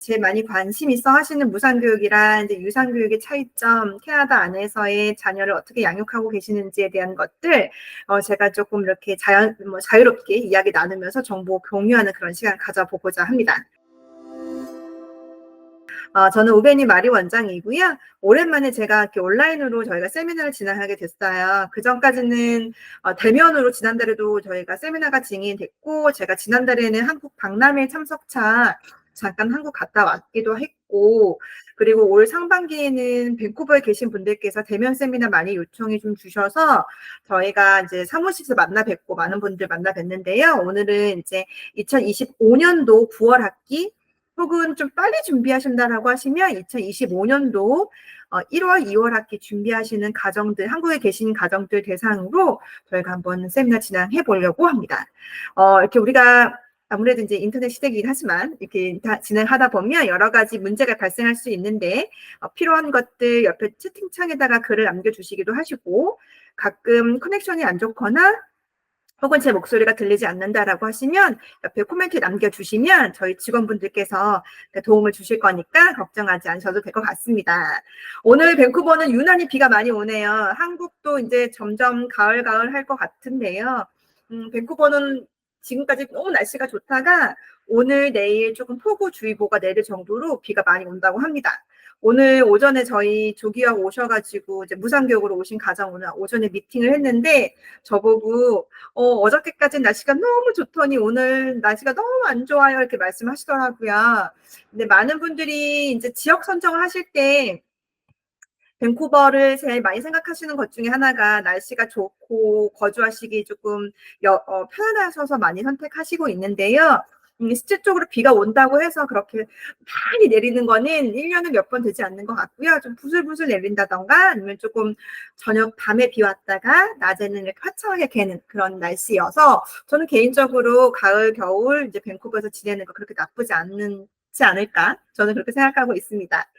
제일 많이 관심 있어 하시는 무상교육이랑 이제 유상교육의 차이점, 캐나다 안에서의 자녀를 어떻게 양육하고 계시는지에 대한 것들, 제가 조금 이렇게 자유롭게 이야기 나누면서 정보 공유하는 그런 시간 가져보고자 합니다. 저는 우베니 마리 원장이고요. 오랜만에 제가 이렇게 온라인으로 저희가 세미나를 진행하게 됐어요. 그 전까지는 대면으로 지난달에도 저희가 세미나가 진행됐고, 제가 지난달에는 한국 박람회 참석차 잠깐 한국 갔다 왔기도 했고, 그리고 올 상반기에는 밴쿠버에 계신 분들께서 대면 세미나 많이 요청이 좀 주셔서 저희가 이제 사무실에서 만나 뵙고 많은 분들 만나 뵀는데요. 오늘은 이제 2025년도 9월 학기 혹은 좀 빨리 준비하신다라고 하시면 2025년도 1월, 2월 학기 준비하시는 가정들, 한국에 계신 가정들 대상으로 저희가 한번 세미나 진행해 보려고 합니다. 이렇게 우리가 아무래도 이제 인터넷 시대이긴 하지만 이렇게 진행하다 보면 여러 가지 문제가 발생할 수 있는데 필요한 것들 옆에 채팅창에다가 글을 남겨주시기도 하시고 가끔 커넥션이 안 좋거나 혹은 제 목소리가 들리지 않는다라고 하시면 옆에 코멘트 남겨주시면 저희 직원분들께서 도움을 주실 거니까 걱정하지 않으셔도 될 것 같습니다. 오늘 밴쿠버는 유난히 비가 많이 오네요. 한국도 이제 점점 가을 할 것 같은데요. 밴쿠버는 지금까지 너무 날씨가 좋다가 오늘 내일 조금 폭우주의보가 내릴 정도로 비가 많이 온다고 합니다. 오늘 오전에 저희 조기학 오셔가지고 이제 무상교육으로 오신 가정 오늘 오전에 미팅을 했는데 저보고 어저께까지 날씨가 너무 좋더니 오늘 날씨가 너무 안 좋아요 이렇게 말씀하시더라고요. 근데 많은 분들이 이제 지역 선정을 하실 때 밴쿠버를 제일 많이 생각하시는 것 중에 하나가 날씨가 좋고 거주하시기 조금 편하셔서 많이 선택하시고 있는데요. 실질적으로 비가 온다고 해서 그렇게 많이 내리는 거는 1년에 몇 번 되지 않는 것 같고요. 좀 부슬부슬 내린다던가 아니면 조금 저녁 밤에 비 왔다가 낮에는 이렇게 화창하게 개는 그런 날씨여서 저는 개인적으로 가을, 겨울 이제 밴쿠버에서 지내는 거 그렇게 나쁘지 않을까? 저는 그렇게 생각하고 있습니다.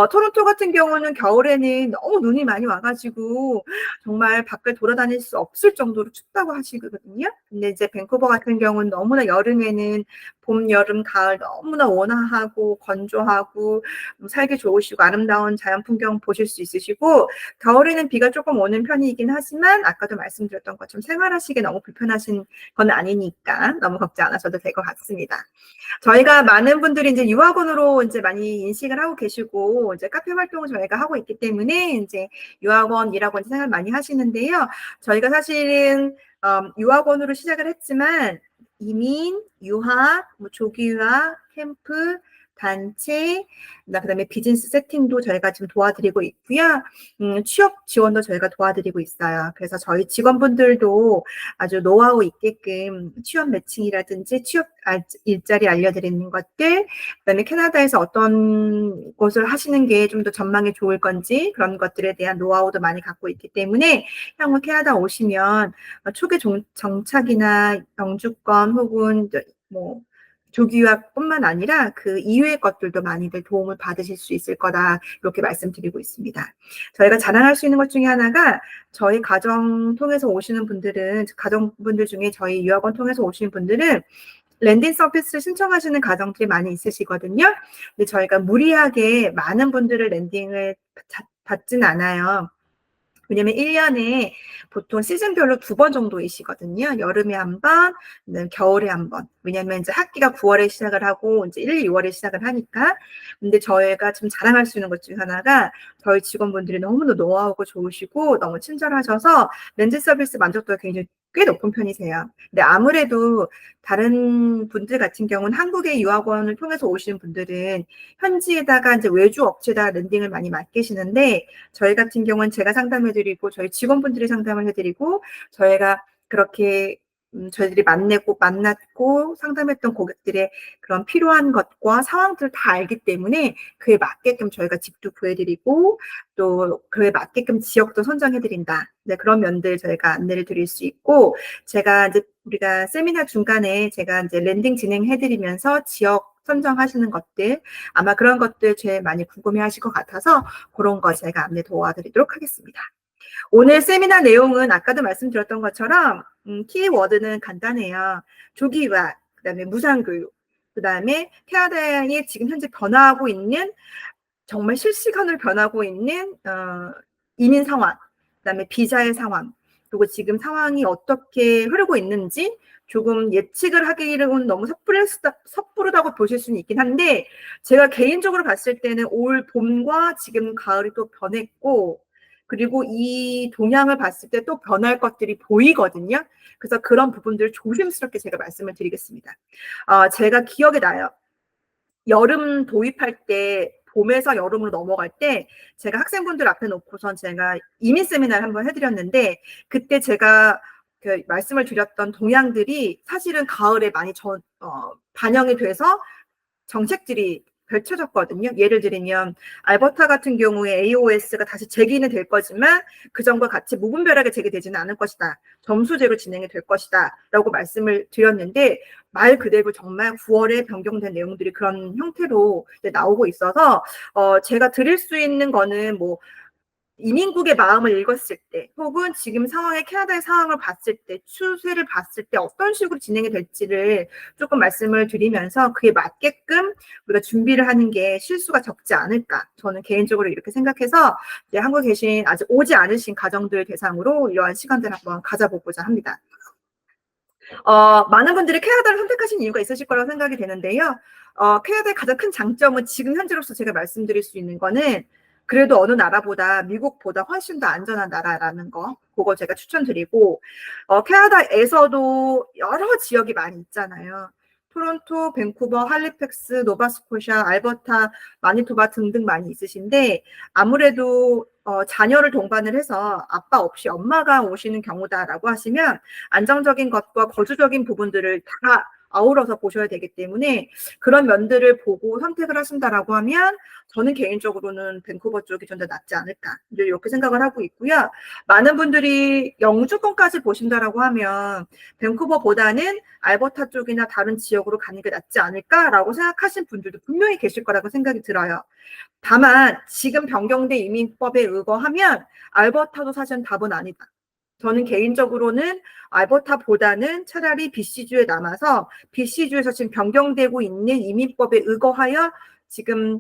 토론토 같은 경우는 겨울에는 너무 눈이 많이 와가지고 정말 밖을 돌아다닐 수 없을 정도로 춥다고 하시거든요. 근데 이제 밴쿠버 같은 경우는 너무나 여름에는 봄, 여름, 가을 너무나 온화하고 건조하고 살기 좋으시고 아름다운 자연 풍경 보실 수 있으시고 겨울에는 비가 조금 오는 편이긴 하지만 아까도 말씀드렸던 것처럼 생활하시기 너무 불편하신 건 아니니까 너무 걱정 안 하셔도 될 것 같습니다. 저희가 많은 분들이 이제 유학원으로 이제 많이 인식을 하고 계시고 이제 카페 활동을 저희가 하고 있기 때문에 이제 유학원이라고 생각을 많이 하시는데요. 저희가 사실은 유학원으로 시작을 했지만 이민, 유학, 조기 유학, 캠프, 단체, 그다음에 비즈니스 세팅도 저희가 지금 도와드리고 있고요. 취업 지원도 저희가 도와드리고 있어요. 그래서 저희 직원분들도 아주 노하우 있게끔 취업 매칭이라든지 취업 일자리 알려드리는 것들, 그다음에 캐나다에서 어떤 것을 하시는 게 좀 더 전망이 좋을 건지 그런 것들에 대한 노하우도 많이 갖고 있기 때문에 향후 캐나다 오시면 초기 정착이나 영주권 혹은 뭐 조기 유학뿐만 아니라 그 이외의 것들도 많이들 도움을 받으실 수 있을 거다 이렇게 말씀드리고 있습니다. 저희가 자랑할 수 있는 것 중에 하나가 저희 가정 통해서 오시는 분들은 가정분들 중에 저희 유학원 통해서 오시는 분들은 랜딩 서비스를 신청하시는 가정들이 많이 있으시거든요. 근데 저희가 무리하게 많은 분들을 랜딩을 받지는 않아요. 왜냐면 1년에 보통 시즌별로 2번 정도이시거든요. 여름에 한 번, 겨울에 한 번. 왜냐면 이제 학기가 9월에 시작을 하고 이제 1, 2월에 시작을 하니까. 근데 저희가 좀 자랑할 수 있는 것 중에 하나가 저희 직원분들이 너무나 노하우가 좋으시고 너무 친절하셔서 렌즈 서비스 만족도가 굉장히 꽤 높은 편이세요. 근데 아무래도 다른 분들 같은 경우는 한국의 유학원을 통해서 오시는 분들은 현지에다가 이제 외주 업체에다가 랜딩을 많이 맡기시는데 저희 같은 경우는 제가 상담해드리고 저희 직원분들이 상담을 해드리고 저희가 그렇게 저희들이 만났고 상담했던 고객들의 그런 필요한 것과 상황들을 다 알기 때문에 그에 맞게끔 저희가 집도 구해드리고 또 그에 맞게끔 지역도 선정해드린다. 네, 그런 면들 저희가 안내를 드릴 수 있고 제가 이제 우리가 세미나 중간에 제가 이제 랜딩 진행해드리면서 지역 선정하시는 것들 아마 그런 것들 제일 많이 궁금해 하실 것 같아서 그런 거 제가 안내 도와드리도록 하겠습니다. 오늘 세미나 내용은 아까도 말씀드렸던 것처럼 키워드는 간단해요. 조기 유학, 그다음에 무상교육, 그다음에 캐나다에 지금 현재 변화하고 있는 정말 실시간으로 변하고 있는 이민 상황, 그다음에 비자의 상황, 그리고 지금 상황이 어떻게 흐르고 있는지 조금 예측을 하기는 너무 섣부르다고 보실 수는 있긴 한데, 제가 개인적으로 봤을 때는 올 봄과 지금 가을이 또 변했고, 그리고 이 동향을 봤을 때 또 변할 것들이 보이거든요. 그래서 그런 부분들을 조심스럽게 제가 말씀을 드리겠습니다. 제가 기억이 나요. 여름 도입할 때, 봄에서 여름으로 넘어갈 때 제가 학생분들 앞에 놓고선 제가 이민 세미나를 한번 해드렸는데, 그때 제가 그 말씀을 드렸던 동향들이 사실은 가을에 많이 반영이 돼서 정책들이 펼쳐졌거든요. 예를 들면 알버타 같은 경우에 AOS가 다시 재기는 될 거지만 그 전과 같이 무분별하게 재개되지는 않을 것이다. 점수제로 진행이 될 것이다. 라고 말씀을 드렸는데, 말 그대로 정말 9월에 변경된 내용들이 그런 형태로 나오고 있어서 제가 드릴 수 있는 거는 뭐 이민국의 마음을 읽었을 때, 혹은 지금 상황의 캐나다의 상황을 봤을 때, 추세를 봤을 때 어떤 식으로 진행이 될지를 조금 말씀을 드리면서 그에 맞게끔 우리가 준비를 하는 게 실수가 적지 않을까. 저는 개인적으로 이렇게 생각해서 이제 한국에 계신 아직 오지 않으신 가정들 대상으로 이러한 시간들을 한번 가져보고자 합니다. 많은 분들이 캐나다를 선택하신 이유가 있으실 거라고 생각이 되는데요. 캐나다의 가장 큰 장점은 지금 현재로서 제가 말씀드릴 수 있는 거는 그래도 어느 나라보다 미국보다 훨씬 더 안전한 나라라는 거, 그거 제가 추천드리고, 캐나다에서도 여러 지역이 많이 있잖아요. 토론토, 밴쿠버, 할리팩스, 노바스코샤, 알버타, 마니토바 등등 많이 있으신데, 아무래도 자녀를 동반을 해서 아빠 없이 엄마가 오시는 경우다라고 하시면 안정적인 것과 거주적인 부분들을 다 아우러서 보셔야 되기 때문에 그런 면들을 보고 선택을 하신다라고 하면 저는 개인적으로는 밴쿠버 쪽이 좀 더 낫지 않을까 이렇게 생각을 하고 있고요. 많은 분들이 영주권까지 보신다라고 하면 밴쿠버보다는 알버타 쪽이나 다른 지역으로 가는 게 낫지 않을까라고 생각하신 분들도 분명히 계실 거라고 생각이 들어요. 다만 지금 변경된 이민법에 의거하면 알버타도 사실은 답은 아니다. 저는 개인적으로는 알버타보다는 차라리 BC주에 남아서 BC주에서 지금 변경되고 있는 이민법에 의거하여 지금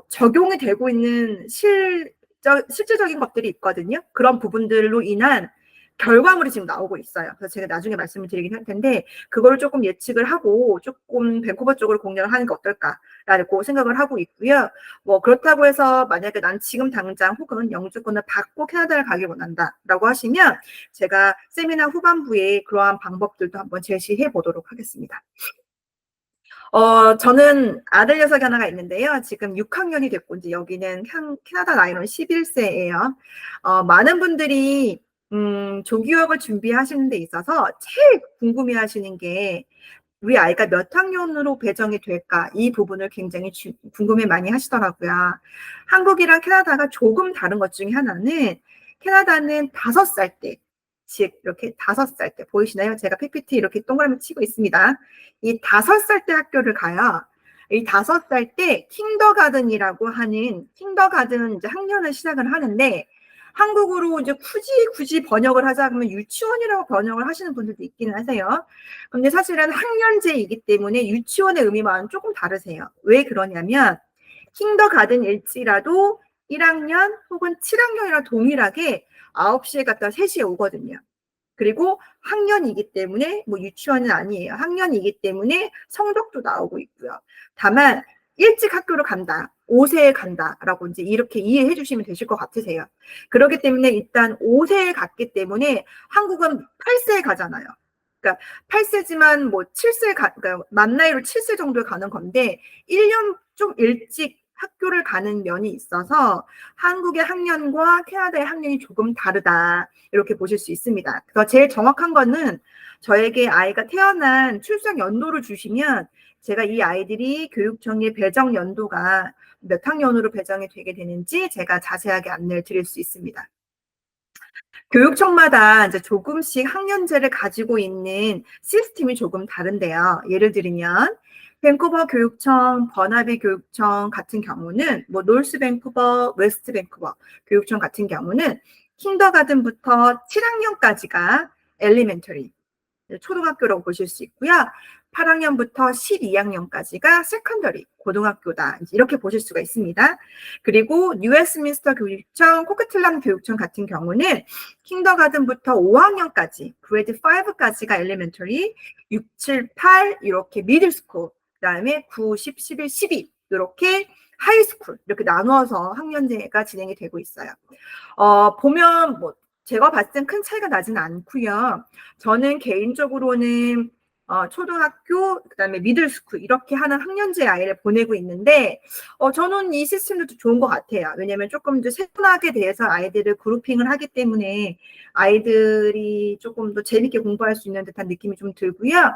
적용이 되고 있는 실질적인 것들이 있거든요. 그런 부분들로 인한 결과물이 지금 나오고 있어요. 그래서 제가 나중에 말씀을 드리긴 할 텐데 그거를 조금 예측을 하고 조금 밴쿠버 쪽으로 공략을 하는 게 어떨까라고 생각을 하고 있고요. 뭐 그렇다고 해서 만약에 난 지금 당장 혹은 영주권을 받고 캐나다를 가길 원한다라고 하시면 제가 세미나 후반부에 그러한 방법들도 한번 제시해 보도록 하겠습니다. 저는 아들 녀석이 하나가 있는데요. 지금 6학년이 됐고, 이제 여기는 캐나다 나이로는 11세예요. 많은 분들이, 조기유학을 준비하시는 데 있어서 제일 궁금해 하시는 게 우리 아이가 몇 학년으로 배정이 될까? 이 부분을 굉장히 궁금해 많이 하시더라고요. 한국이랑 캐나다가 조금 다른 것 중에 하나는 캐나다는 5살 때, 즉 이렇게 5살 때 보이시나요? 제가 PPT 이렇게 동그라미 치고 있습니다. 이 5살 때 학교를 가요. 이 5살 때 킹더가든이라고 하는 킹더가든 이제 학년을 시작을 하는데 한국으로 이제 굳이 번역을 하자 그러면 유치원이라고 번역을 하시는 분들도 있기는 하세요. 근데 사실은 학년제이기 때문에 유치원의 의미와는 조금 다르세요. 왜 그러냐면 킹더가든일지라도 1학년 혹은 7학년이랑 동일하게 9시에 갔다 3시에 오거든요. 그리고 학년이기 때문에 뭐 유치원은 아니에요. 학년이기 때문에 성적도 나오고 있고요. 다만 일찍 학교를 간다, 5세에 간다라고 이제 이렇게 이해해 주시면 되실 것 같으세요. 그렇기 때문에 일단 5세에 갔기 때문에 한국은 8세에 가잖아요. 그러니까 8세지만 뭐 7세 그러니까 만 나이로 7세 정도에 가는 건데 1년 좀 일찍 학교를 가는 면이 있어서 한국의 학년과 캐나다의 학년이 조금 다르다 이렇게 보실 수 있습니다. 그래서 제일 정확한 거는 저에게 아이가 태어난 출생 연도를 주시면 제가 이 아이들이 교육청의 배정 연도가 몇 학년으로 배정이 되게 되는지 제가 자세하게 안내를 드릴 수 있습니다. 교육청마다 이제 조금씩 학년제를 가지고 있는 시스템이 조금 다른데요. 예를 들면 밴쿠버 교육청, 버나비 교육청 같은 경우는 뭐 노스 밴쿠버, 웨스트 밴쿠버 교육청 같은 경우는 킨더가든부터 7학년까지가 엘리멘터리 초등학교라고 보실 수 있고요. 8학년부터 12학년까지가 세컨더리, 고등학교다. 이렇게 보실 수가 있습니다. 그리고 뉴웨스민스터 교육청, 코크틀람 교육청 같은 경우는 킹더가든부터 5학년까지, 그레이드 5까지가 엘리멘터리, 6, 7, 8 이렇게 미들스쿨, 그다음에 9, 10, 11, 12 이렇게 하이스쿨 이렇게 나누어서 학년제가 진행이 되고 있어요. 보면 뭐 제가 봤을 땐 큰 차이가 나지는 않고요. 저는 개인적으로는 초등학교, 그다음에 미들스쿨 이렇게 하는 학년제 아이를 보내고 있는데 저는 이 시스템도 좋은 것 같아요. 왜냐하면 조금 더 세분화하게 대해서 아이들을 그룹핑을 하기 때문에 아이들이 조금 더 재밌게 공부할 수 있는 듯한 느낌이 좀 들고요.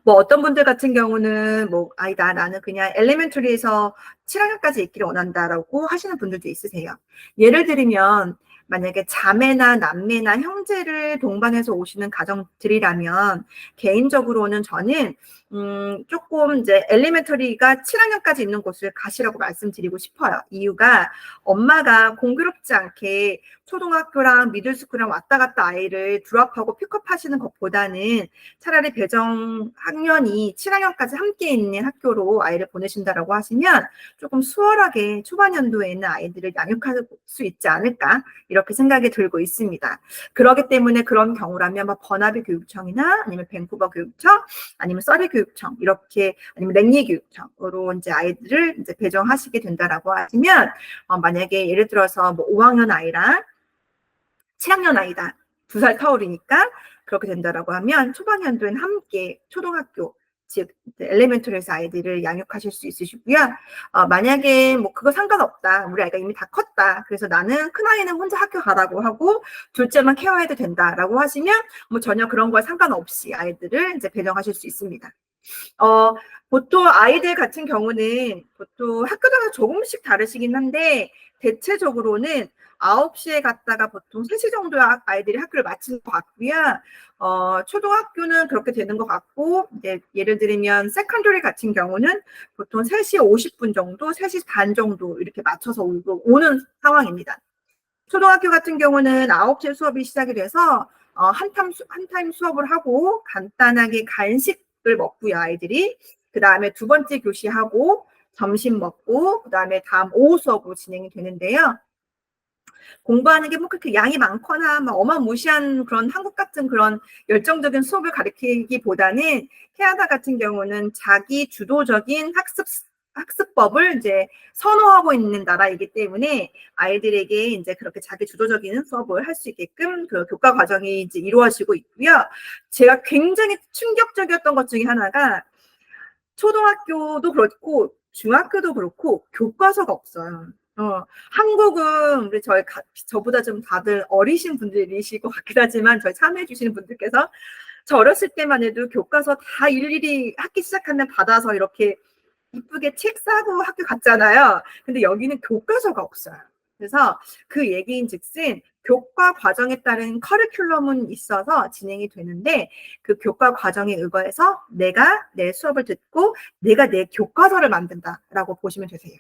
뭐 어떤 분들 같은 경우는 뭐 아니다 나는 그냥 엘레멘터리에서 7학년까지 있기를 원한다라고 하시는 분들도 있으세요. 예를 들면 만약에 자매나 남매나 형제를 동반해서 오시는 가정들이라면 개인적으로는 저는 조금 이제 엘리멘터리가 7학년까지 있는 곳을 가시라고 말씀드리고 싶어요. 이유가 엄마가 공교롭지 않게 초등학교랑 미들스쿨이랑 왔다 갔다 아이를 드롭하고 픽업하시는 것보다는 차라리 배정 학년이 7학년까지 함께 있는 학교로 아이를 보내신다라고 하시면 조금 수월하게 초반 연도에 있는 아이들을 양육할 수 있지 않을까 이렇게 생각이 들고 있습니다. 그렇기 때문에 그런 경우라면 뭐 버나비 교육청이나 아니면 밴쿠버 교육청 아니면 서리 교육청 이렇게 아니면 랭리 교육청으로 이제 아이들을 이제 배정하시게 된다라고 하시면 만약에 예를 들어서 뭐 5학년 아이랑 7학년 아이다. 2살 터울이니까 그렇게 된다라고 하면 초반 연도에는 함께 초등학교 즉 엘레멘터리에서 아이들을 양육하실 수 있으시고요. 만약에 뭐 그거 상관없다. 우리 아이가 이미 다 컸다. 그래서 나는 큰아이는 혼자 학교 가라고 하고 둘째만 케어해도 된다라고 하시면 뭐 전혀 그런 거와 상관없이 아이들을 이제 배정하실 수 있습니다. 보통 아이들 같은 경우는 보통 학교마다 조금씩 다르시긴 한데 대체적으로는 9시에 갔다가 보통 3시 정도에 아이들이 학교를 마치는 것 같고요. 초등학교는 그렇게 되는 것 같고, 이제 예를 들면 세컨더리 같은 경우는 보통 3시 50분 정도, 3시 반 정도 이렇게 맞춰서 오는 상황입니다. 초등학교 같은 경우는 9시에 수업이 시작이 돼서 한 타임 수업을 하고 간단하게 간식을 먹고요, 아이들이. 그 다음에 두 번째 교시하고 점심 먹고 그 다음에 다음 오후 수업으로 진행이 되는데요. 공부하는 게 뭐 그렇게 양이 많거나 막 어마무시한 그런 한국 같은 그런 열정적인 수업을 가르치기보다는 캐나다 같은 경우는 자기 주도적인 학습법을 이제 선호하고 있는 나라이기 때문에 아이들에게 이제 그렇게 자기 주도적인 수업을 할 수 있게끔 그 교과 과정이 이제 이루어지고 있고요. 제가 굉장히 충격적이었던 것 중에 하나가 초등학교도 그렇고 중학교도 그렇고 교과서가 없어요. 한국은 우리 저보다 좀 다들 어리신 분들이실 것 같긴 하지만 저희 참여해 주시는 분들께서 저 어렸을 때만 해도 교과서 다 일일이 학기 시작하면 받아서 이렇게 이쁘게 책 사고 학교 갔잖아요. 근데 여기는 교과서가 없어요. 그래서 그 얘기인즉슨 교과 과정에 따른 커리큘럼은 있어서 진행이 되는데 그 교과 과정에 의거해서 내가 내 수업을 듣고 내가 내 교과서를 만든다라고 보시면 되세요.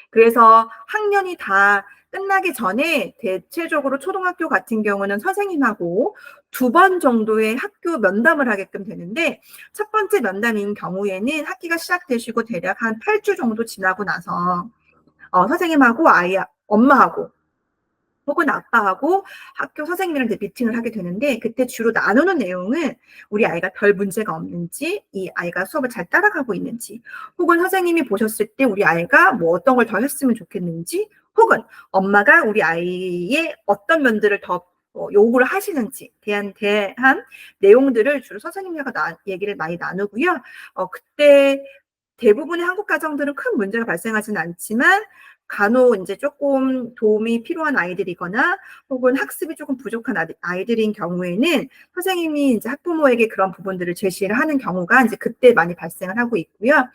그래서 학년이 다 끝나기 전에 대체적으로 초등학교 같은 경우는 선생님하고 2번 정도의 학교 면담을 하게끔 되는데 첫 번째 면담인 경우에는 학기가 시작되시고 대략 한 8주 정도 지나고 나서 선생님하고 엄마하고 혹은 아빠하고 학교 선생님이랑 이제 미팅을 하게 되는데 그때 주로 나누는 내용은 우리 아이가 별 문제가 없는지, 이 아이가 수업을 잘 따라가고 있는지, 혹은 선생님이 보셨을 때 우리 아이가 뭐 어떤 걸 더 했으면 좋겠는지, 혹은 엄마가 우리 아이의 어떤 면들을 더 요구를 하시는지 대한 내용들을 주로 선생님과 얘기를 많이 나누고요. 그때 대부분의 한국 가정들은 큰 문제가 발생하지는 않지만 간혹 이제 조금 도움이 필요한 아이들이거나 혹은 학습이 조금 부족한 아이들인 경우에는 선생님이 이제 학부모에게 그런 부분들을 제시를 하는 경우가 이제 그때 많이 발생을 하고 있고요.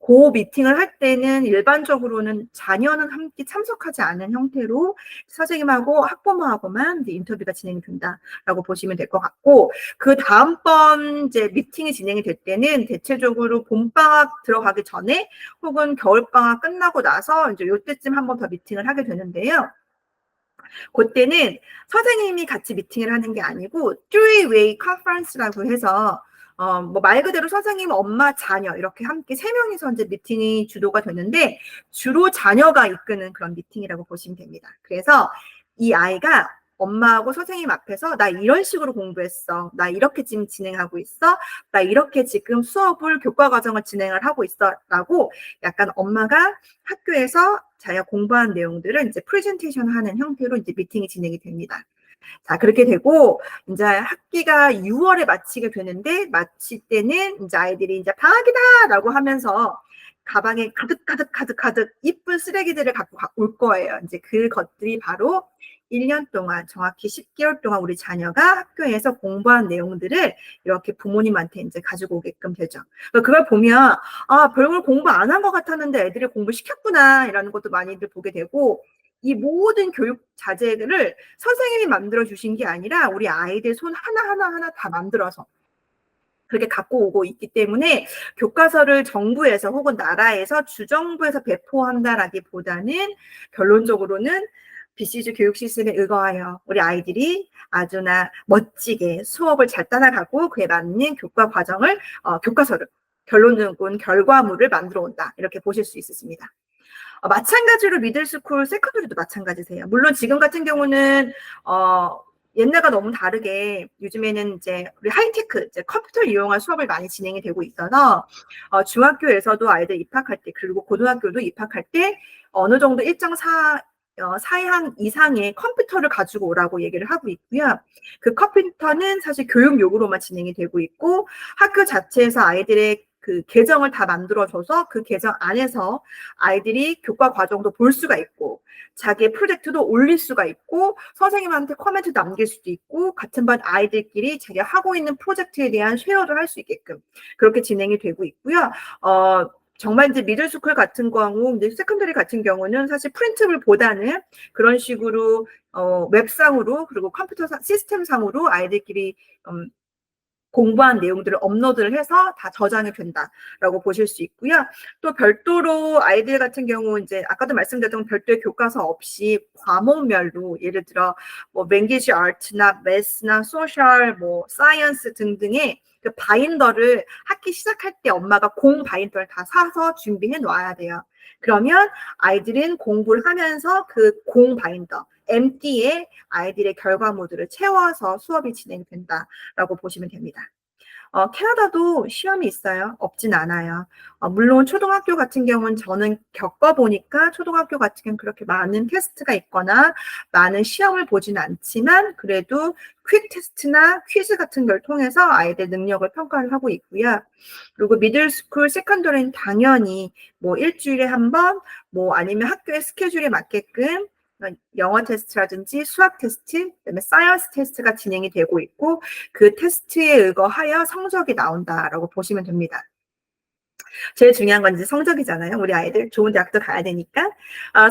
그 미팅을 할 때는 일반적으로는 자녀는 함께 참석하지 않은 형태로 선생님하고 학부모하고만 이제 인터뷰가 진행이 된다라고 보시면 될 것 같고 그 다음번 이제 미팅이 진행이 될 때는 대체적으로 봄방학 들어가기 전에 혹은 겨울방학 끝나고 나서 이제 요때쯤 한 번 더 미팅을 하게 되는데요. 그때는 선생님이 같이 미팅을 하는 게 아니고 three-way conference라고 해서 뭐 말 그대로 선생님, 엄마, 자녀 이렇게 함께 세 명이서 이제 미팅이 주도가 되는데 주로 자녀가 이끄는 그런 미팅이라고 보시면 됩니다. 그래서 이 아이가 엄마하고 선생님 앞에서 나 이런 식으로 공부했어. 나 이렇게 지금 진행하고 있어. 나 이렇게 지금 수업을 교과 과정을 진행을 하고 있어. 라고 약간 엄마가 학교에서 자기가 공부한 내용들을 이제 프레젠테이션 하는 형태로 이제 미팅이 진행이 됩니다. 자, 그렇게 되고, 이제 학기가 6월에 마치게 되는데, 마칠 때는 이제 아이들이 이제 방학이다라고 하면서 가방에 가득 이쁜 쓰레기들을 갖고 올 거예요. 이제 그것들이 바로 1년 동안, 정확히 10개월 동안 우리 자녀가 학교에서 공부한 내용들을 이렇게 부모님한테 이제 가지고 오게끔 되죠. 그걸 보면, 아, 별걸 공부 안 한 것 같았는데 애들이 공부 시켰구나, 이라는 것도 많이들 보게 되고, 이 모든 교육 자재를 선생님이 만들어 주신 게 아니라 우리 아이들 손 하나하나 다 만들어서 그렇게 갖고 오고 있기 때문에 교과서를 정부에서 혹은 나라에서 주정부에서 배포한다라기보다는 결론적으로는 BCG 교육 시스템에 의거하여 우리 아이들이 아주나 멋지게 수업을 잘 따라가고 그에 맞는 교과 과정을 교과서를 결론적인 결과물을 만들어 온다. 이렇게 보실 수 있습니다. 마찬가지로 미들스쿨, 세컨더리도 마찬가지세요. 물론 지금 같은 경우는 옛날과 너무 다르게 요즘에는 이제 우리 하이테크, 이제 컴퓨터를 이용한 수업을 많이 진행이 되고 있어서 중학교에서도 아이들 입학할 때 그리고 고등학교도 입학할 때 어느 정도 일정 사양 이상의 컴퓨터를 가지고 오라고 얘기를 하고 있고요. 그 컴퓨터는 사실 교육용으로만 진행이 되고 있고 학교 자체에서 아이들의 그 계정을 다 만들어줘서 그 계정 안에서 아이들이 교과 과정도 볼 수가 있고 자기의 프로젝트도 올릴 수가 있고 선생님한테 코멘트 남길 수도 있고 같은 반 아이들끼리 자기가 하고 있는 프로젝트에 대한 쉐어도 할 수 있게끔 그렇게 진행이 되고 있고요. 정말 이제 미들스쿨 같은 경우, 이제 세컨더리 같은 경우는 사실 프린트물보다는 그런 식으로 웹상으로 그리고 컴퓨터 시스템상으로 아이들끼리 공부한 내용들을 업로드를 해서 다 저장이 된다라고 보실 수 있고요. 또 별도로 아이들 같은 경우 이제 아까도 말씀드렸던 별도의 교과서 없이 과목별로 예를 들어 뭐 랭귀지 아트나 매스나 소셜 뭐 사이언스 등등의 그 바인더를 학기 시작할 때 엄마가 공 바인더를 다 사서 준비해 놔야 돼요. 그러면 아이들은 공부를 하면서 그 공 바인더 empty에 아이들의 결과물들을 채워서 수업이 진행된다라고 보시면 됩니다. 캐나다도 시험이 있어요. 없진 않아요. 물론 초등학교 같은 경우는 저는 겪어보니까 초등학교 같은 경우는 그렇게 많은 테스트가 있거나 많은 시험을 보진 않지만 그래도 퀵 테스트나 퀴즈 같은 걸 통해서 아이들 능력을 평가를 하고 있고요. 그리고 미들스쿨, 세컨더리는 당연히 뭐 일주일에 한 번, 뭐 아니면 학교의 스케줄에 맞게끔 영어 테스트라든지 수학 테스트, 그다음에 사이언스 테스트가 진행이 되고 있고 그 테스트에 의거하여 성적이 나온다라고 보시면 됩니다. 제일 중요한 건 이제 성적이잖아요. 우리 아이들 좋은 대학도 가야 되니까.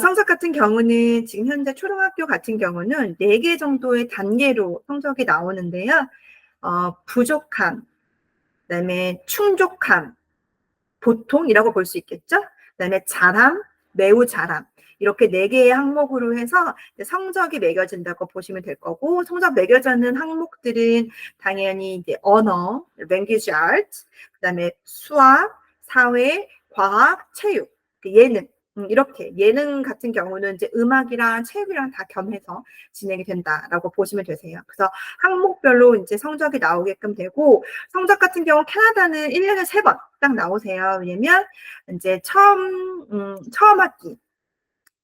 성적 같은 경우는 지금 현재 초등학교 같은 경우는 4개 정도의 단계로 성적이 나오는데요. 부족함, 그다음에 충족함, 보통이라고 볼 수 있겠죠. 그다음에 잘함, 매우 잘함. 이렇게 4개의 항목으로 해서 성적이 매겨진다고 보시면 될 거고 성적 매겨지는 항목들은 당연히 이제 언어, language arts, 그다음에 수학, 사회, 과학, 체육, 예능 이렇게 예능 같은 경우는 이제 음악이랑 체육이랑 다 겸해서 진행이 된다라고 보시면 되세요. 그래서 항목별로 이제 성적이 나오게끔 되고 성적 같은 경우 캐나다는 1년에 3번 딱 나오세요. 왜냐면 이제 처음 학기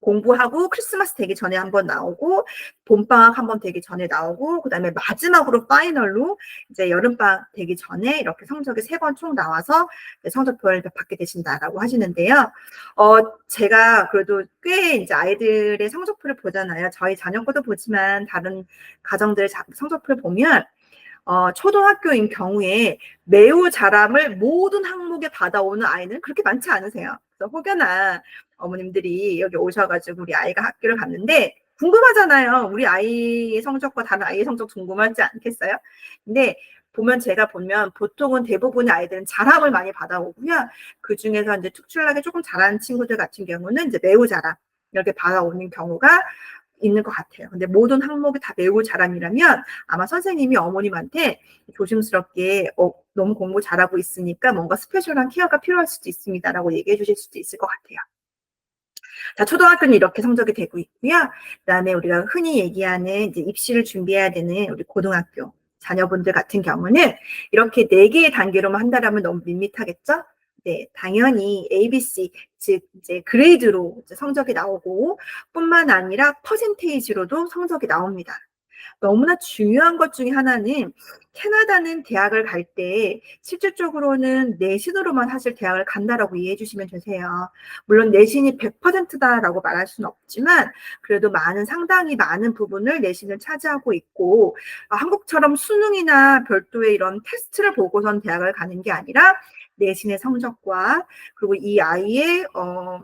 공부하고 크리스마스 되기 전에 한번 나오고 봄방학 한번 되기 전에 나오고 그다음에 마지막으로 파이널로 이제 여름방학 되기 전에 이렇게 성적이 3번 총 나와서 성적표를 받게 되신다라고 하시는데요. 제가 그래도 꽤 이제 아이들의 성적표를 보잖아요. 저희 자녀 것도 보지만 다른 가정들의 성적표를 보면 초등학교인 경우에 매우 잘함을 모든 항목에 받아오는 아이는 그렇게 많지 않으세요. 그래서 혹여나 어머님들이 여기 오셔가지고 우리 아이가 학교를 갔는데 궁금하잖아요. 우리 아이의 성적과 다른 아이의 성적 궁금하지 않겠어요? 근데 제가 보면 보통은 대부분의 아이들은 잘함을 많이 받아오고요. 그 중에서 이제 특출나게 조금 잘하는 친구들 같은 경우는 이제 매우 잘함 이렇게 받아오는 경우가 있는 것 같아요. 근데 모든 항목이 다 외울 사람이라면 아마 선생님이 어머님한테 조심스럽게 너무 공부 잘하고 있으니까 뭔가 스페셜한 케어가 필요할 수도 있습니다라고 얘기해 주실 수도 있을 것 같아요. 자, 초등학교는 이렇게 성적이 되고 있고요. 그다음에 우리가 흔히 얘기하는 이제 입시를 준비해야 되는 우리 고등학교 자녀분들 같은 경우는 이렇게 4개의 단계로만 한다라면 너무 밋밋하겠죠? 네, 당연히 ABC, 즉 이제 그레이드로 이제 성적이 나오고 뿐만 아니라 퍼센테이지로도 성적이 나옵니다. 너무나 중요한 것 중에 하나는 캐나다는 대학을 갈 때 실질적으로는 내신으로만 사실 대학을 간다라고 이해해 주시면 되세요. 물론 내신이 100%다라고 말할 수는 없지만 그래도 상당히 많은 부분을 내신을 차지하고 있고 한국처럼 수능이나 별도의 이런 테스트를 보고선 대학을 가는 게 아니라 내신의 성적과 그리고 이 아이의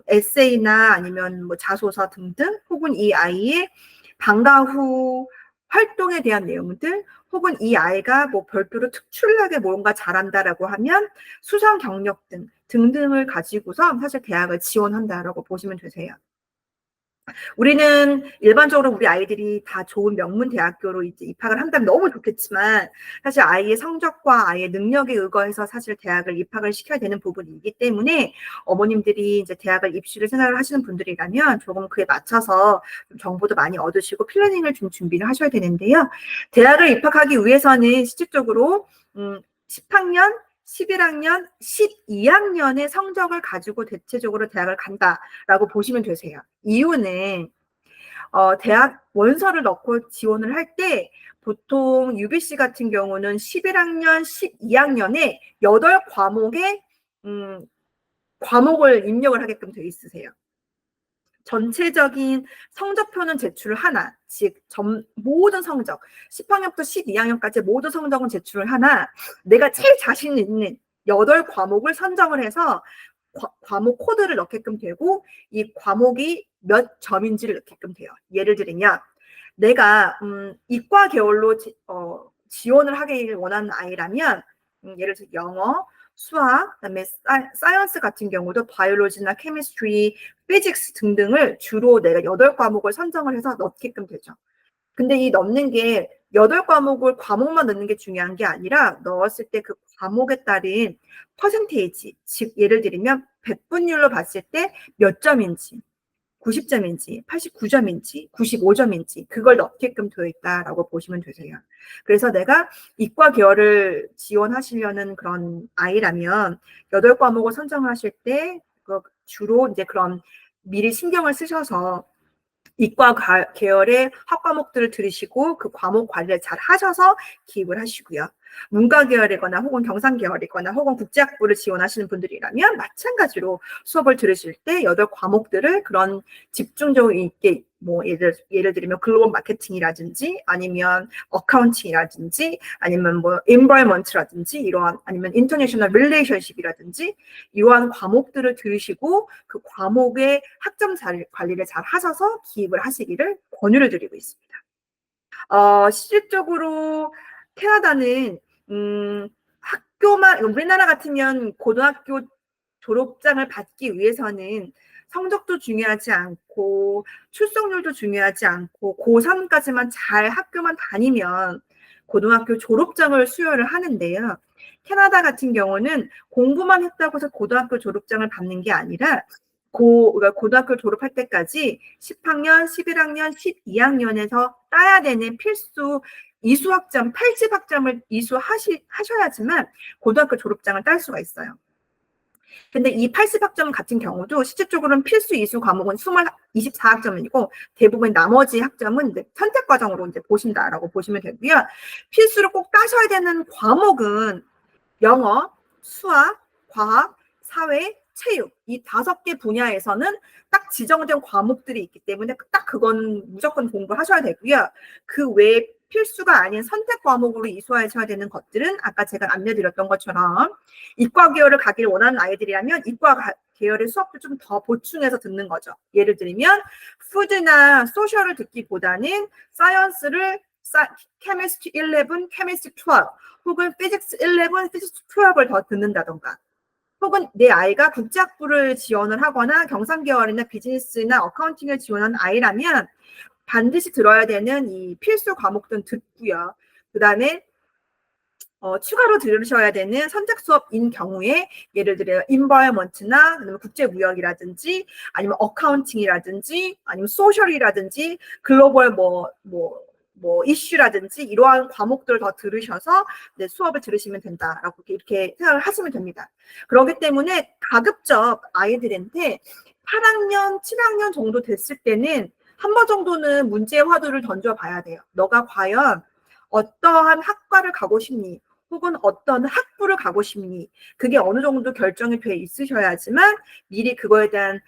에세이나 아니면 뭐 자소서 등등 혹은 이 아이의 방과 후 활동에 대한 내용들 혹은 이 아이가 뭐 별도로 특출나게 뭔가 잘한다라고 하면 수상 경력 등등을 가지고서 사실 대학을 지원한다라고 보시면 되세요. 우리는 일반적으로 우리 아이들이 다 좋은 명문 대학교로 이제 입학을 한다면 너무 좋겠지만 사실 아이의 성적과 아이의 능력에 의거해서 사실 대학을 입학을 시켜야 되는 부분이기 때문에 어머님들이 이제 대학을 입시를 생각을 하시는 분들이라면 조금 그에 맞춰서 좀 정보도 많이 얻으시고 플래닝을 좀 준비를 하셔야 되는데요. 대학을 입학하기 위해서는 실질적으로 10학년 11학년, 12학년의 성적을 가지고 대체적으로 대학을 간다라고 보시면 되세요. 이유는 대학 원서를 넣고 지원을 할 때 보통 UBC 같은 경우는 11학년, 12학년에 8과목의 과목을 입력을 하게끔 되어 있으세요. 전체적인 성적표는 제출을 하나, 즉 모든 성적, 10학년부터 12학년까지 모든 성적은 제출을 하나 내가 제일 자신 있는 8과목을 선정을 해서 과목 코드를 넣게끔 되고 이 과목이 몇 점인지를 넣게끔 돼요. 예를 들면 내가 이과 계열로 지원을 하길 원하는 아이라면 예를 들어 영어, 수학, 그다음에 사이언스 같은 경우도 바이올로지나 케미스트리, 피직스 등등을 주로 내가 8과목을 선정을 해서 넣게끔 되죠. 근데 이 넣는 게 8과목을 과목만 넣는 게 중요한 게 아니라 넣었을 때 그 과목에 따른 퍼센테이지, 즉 예를 들면 100분율로 봤을 때 몇 점인지 90점인지 89점인지 95점인지 그걸 넣게끔 되어 있다라고 보시면 되세요. 그래서 내가 이과 계열을 지원하시려는 그런 아이라면 8과목을 선정하실 때 주로 이제 그런 미리 신경을 쓰셔서 이과 계열의 학과목들을 들으시고 그 과목 관리를 잘 하셔서 기입을 하시고요. 문과 계열이거나 혹은 경상 계열이거나 혹은 국제학부를 지원하시는 분들이라면 마찬가지로 수업을 들으실 때 8과목들을 그런 집중력 있게 뭐 예를 들면 글로벌 마케팅이라든지 아니면 어카운팅이라든지 아니면 뭐 인바이먼트라든지 이러한 아니면 인터내셔널 릴레이션십이라든지 이러한 과목들을 들으시고 그 과목의 학점 관리를 잘 하셔서 기입을 하시기를 권유를 드리고 있습니다. 실질적으로 캐나다는 학교만 우리나라 같으면 고등학교 졸업장을 받기 위해서는 성적도 중요하지 않고 출석률도 중요하지 않고 고3까지만 잘 학교만 다니면 고등학교 졸업장을 수여를 하는데요. 캐나다 같은 경우는 공부만 했다고 해서 고등학교 졸업장을 받는 게 아니라 고등학교 졸업할 때까지 10학년, 11학년, 12학년에서 따야 되는 필수 이수학점, 80학점을 이수하셔야지만 고등학교 졸업장을 딸 수가 있어요. 근데 이 80학점 같은 경우도 실질적으로는 필수 이수 과목은 24학점이고 대부분 나머지 학점은 이제 선택 과정으로 이제 보신다라고 보시면 되고요. 필수로 꼭 따셔야 되는 과목은 영어, 수학, 과학, 사회, 체육 이 5개 분야에서는 딱 지정된 과목들이 있기 때문에 딱 그건 무조건 공부하셔야 되고요. 그 외에 필수가 아닌 선택 과목으로 이수하셔야 되는 것들은 아까 제가 안내드렸던 것처럼 이과 계열을 가길 원하는 아이들이라면 이과 계열의 수업도 좀 더 보충해서 듣는 거죠. 예를 들면 푸드나 소셜을 듣기보다는 사이언스를 케미스트리 11, 케미스트리 12 혹은 피직스 11, 피직스 12을 더 듣는다던가 혹은 내 아이가 국제학부를 지원을 하거나 경상계열이나 비즈니스나 어카운팅을 지원하는 아이라면 반드시 들어야 되는 이 필수 과목들은 듣고요. 그다음에 추가로 들으셔야 되는 선택 수업인 경우에 예를 들어 인바이먼트나 아니면 국제무역이라든지 아니면 어카운팅이라든지 아니면 소셜이라든지 글로벌 이슈라든지 이러한 과목들을 더 들으셔서 네, 수업을 들으시면 된다라고 이렇게 생각을 하시면 됩니다. 그렇기 때문에 가급적 아이들한테 8학년, 7학년 정도 됐을 때는 한 번 정도는 문제의 화두를 던져봐야 돼요. 너가 과연 어떠한 학과를 가고 싶니? 혹은 어떤 학부를 가고 싶니? 그게 어느 정도 결정이 돼 있으셔야지만 미리 그거에 대한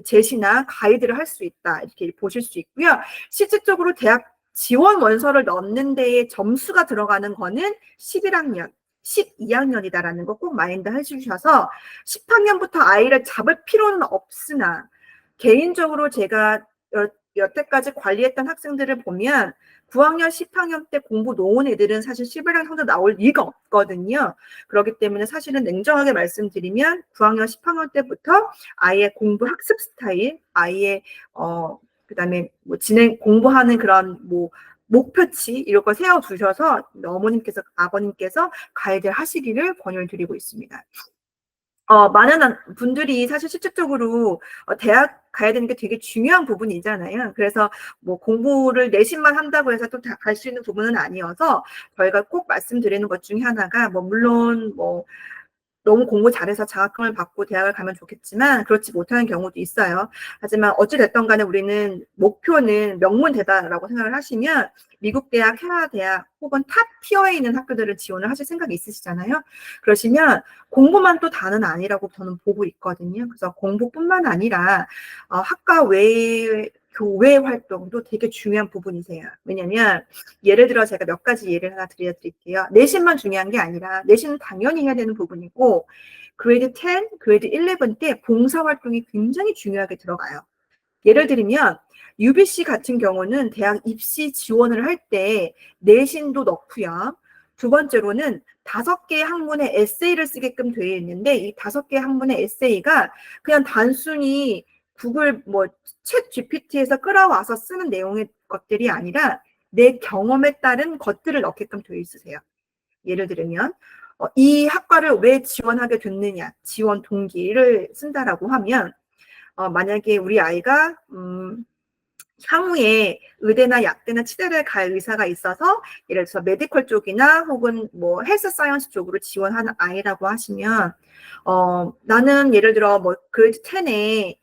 제시나 가이드를 할 수 있다. 이렇게 보실 수 있고요. 실질적으로 대학 지원 원서를 넣는 데에 점수가 들어가는 거는 11학년, 12학년이다라는 거 꼭 마인드 해주셔서 10학년부터 아이를 잡을 필요는 없으나 개인적으로 제가 여태까지 관리했던 학생들을 보면 9학년, 10학년 때 공부 놓은 애들은 사실 11학년 성적 나올 리가 없거든요. 그렇기 때문에 사실은 냉정하게 말씀드리면 9학년, 10학년 때부터 아이의 공부 학습 스타일, 아이의 그다음에 공부하는 그런 목표치 이런 거 세워두셔서 어머님께서 아버님께서 가이드 하시기를 권유를 드리고 있습니다. 많은 분들이 사실 실질적으로 대학 가야 되는 게 되게 중요한 부분이잖아요. 그래서 공부를 내신만 한다고 해서 또 다 갈 수 있는 부분은 아니어서 저희가 꼭 말씀드리는 것 중에 하나가 물론 너무 공부 잘해서 장학금을 받고 대학을 가면 좋겠지만 그렇지 못하는 경우도 있어요. 하지만 어찌됐든 간에 우리는 목표는 명문대다라고 생각을 하시면 미국 대학, 캐나다 대학 혹은 탑 티어에 있는 학교들을 지원을 하실 생각이 있으시잖아요. 그러시면 공부만 또 다는 아니라고 저는 보고 있거든요. 그래서 공부뿐만 아니라 학과 외에 교외 활동도 되게 중요한 부분이세요. 왜냐면 예를 들어 제가 몇 가지 예를 하나 드릴게요. 내신만 중요한 게 아니라 내신은 당연히 해야 되는 부분이고 그레이드 10, 그레이드 11 때 봉사활동이 굉장히 중요하게 들어가요. 예를 들면 UBC 같은 경우는 대학 입시 지원을 할 때 내신도 넣고요. 두 번째로는 5개 학문의 에세이를 쓰게끔 되어 있는데 이 5개 학문의 에세이가 그냥 단순히 구글 챗 GPT에서 끌어와서 쓰는 내용의 것들이 아니라 내 경험에 따른 것들을 넣게끔 되어 있으세요. 예를 들면 이 학과를 왜 지원하게 됐느냐, 지원 동기를 쓴다라고 하면 만약에 우리 아이가 향후에 의대나 약대나 치대를 갈 의사가 있어서 예를 들어서 메디컬 쪽이나 혹은 헬스 사이언스 쪽으로 지원하는 아이라고 하시면 나는 예를 들어 그레이드 10에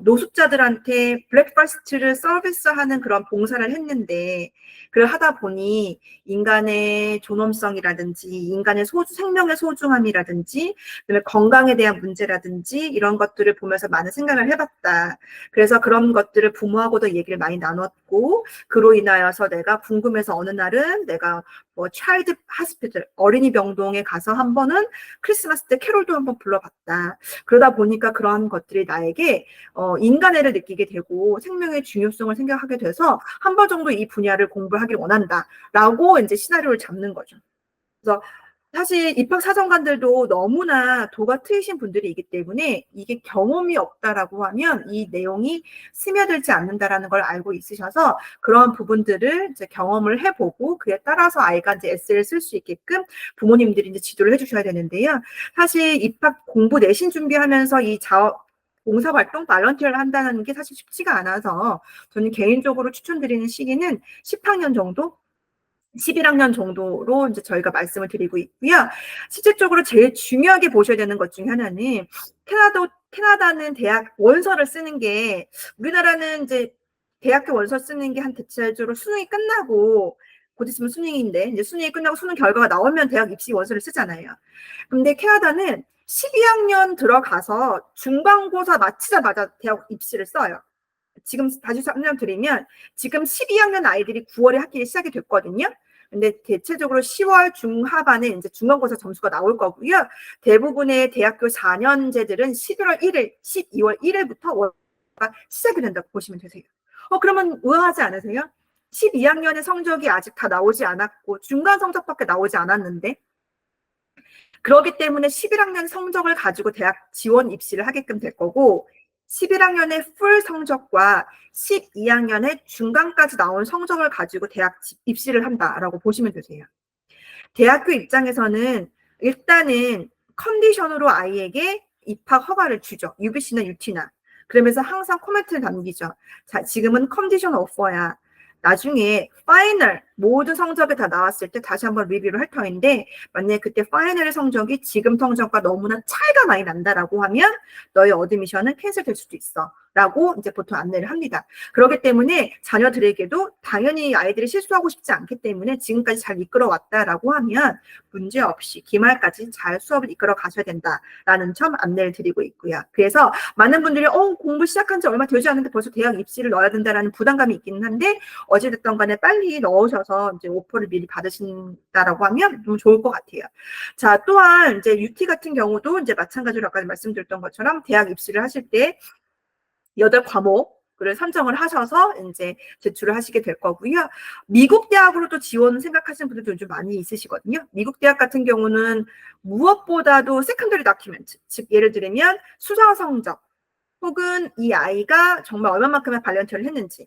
노숙자들한테 브렉퍼스트를 서비스하는 그런 봉사를 했는데 그걸 하다 보니 인간의 존엄성이라든지 인간의 생명의 소중함이라든지 그다음에 건강에 대한 문제라든지 이런 것들을 보면서 많은 생각을 해봤다. 그래서 그런 것들을 부모하고도 얘기를 많이 나눴고 그로 인하여서 내가 궁금해서 어느 날은 내가 차일드 하스피털 어린이 병동에 가서 한 번은 크리스마스 때 캐롤도 한번 불러봤다. 그러다 보니까 그런 것들이 나에게 인간애를 느끼게 되고 생명의 중요성을 생각하게 돼서 한 번 정도 이 분야를 공부하길 원한다라고 이제 시나리오를 잡는 거죠. 그래서 사실 입학사정관들도 너무나 도가 트이신 분들이기 때문에 이게 경험이 없다라고 하면 이 내용이 스며들지 않는다라는 걸 알고 있으셔서 그런 부분들을 이제 경험을 해보고 그에 따라서 아이가 이제 에세이를 쓸 수 있게끔 부모님들이 이제 지도를 해주셔야 되는데요. 사실 입학 공부 내신 준비하면서 이 봉사활동, 발런티어를 한다는 게 사실 쉽지가 않아서 저는 개인적으로 추천드리는 시기는 10학년 정도? 11학년 정도로 이제 저희가 말씀을 드리고 있고요. 실질적으로 제일 중요하게 보셔야 되는 것 중에 하나는 캐나다는 대학 원서를 쓰는 게 우리나라는 이제 대학교 원서 쓰는 게 한 대체적으로 수능이 끝나고 곧 있으면 수능인데 이제 수능이 끝나고 수능 결과가 나오면 대학 입시 원서를 쓰잖아요. 근데 캐나다는 12학년 들어가서 중간고사 마치자마자 대학 입시를 써요. 지금 다시 설명드리면 지금 12학년 아이들이 9월에 학기가 시작이 됐거든요. 근데 대체적으로 10월 중하반에 이제 중간고사 점수가 나올 거고요. 대부분의 대학교 4년제들은 11월 1일, 12월 1일부터 월가 시작이 된다고 보시면 되세요. 그러면 의아하지 않으세요? 12학년의 성적이 아직 다 나오지 않았고 중간 성적밖에 나오지 않았는데 그렇기 때문에 11학년 성적을 가지고 대학 지원 입시를 하게끔 될 거고 11학년의 풀 성적과 12학년의 중간까지 나온 성적을 가지고 대학 입시를 한다라고 보시면 되세요. 대학교 입장에서는 일단은 컨디션으로 아이에게 입학 허가를 주죠. UBC나 UT나. 그러면서 항상 코멘트를 남기죠. 자, 지금은 컨디션 오퍼야. 나중에 파이널 모든 성적이 다 나왔을 때 다시 한번 리뷰를 할 터인데 만약에 그때 파이널의 성적이 지금 성적과 너무나 차이가 많이 난다라고 하면 너의 어드미션은 캔슬될 수도 있어. 라고 이제 보통 안내를 합니다. 그렇기 때문에 자녀들에게도 당연히 아이들이 실수하고 싶지 않기 때문에 지금까지 잘 이끌어 왔다라고 하면 문제 없이 기말까지 잘 수업을 이끌어 가셔야 된다라는 점 안내를 드리고 있고요. 그래서 많은 분들이 공부 시작한 지 얼마 되지 않는데 벌써 대학 입시를 넣어야 된다라는 부담감이 있기는 한데 어찌됐든 간에 빨리 넣으셔서 이제 오퍼를 미리 받으신다라고 하면 너무 좋을 것 같아요. 자, 또한 이제 UT 같은 경우도 이제 마찬가지로 아까 말씀드렸던 것처럼 대학 입시를 하실 때 8과목을 선정을 하셔서 이제 제출을 하시게 될 거고요. 미국 대학으로도 지원 생각하시는 분들도 요즘 많이 있으시거든요. 미국 대학 같은 경우는 무엇보다도 세컨더리 다큐멘트, 즉 예를 들면 수상 성적 혹은 이 아이가 정말 얼마만큼의 발렌터를 했는지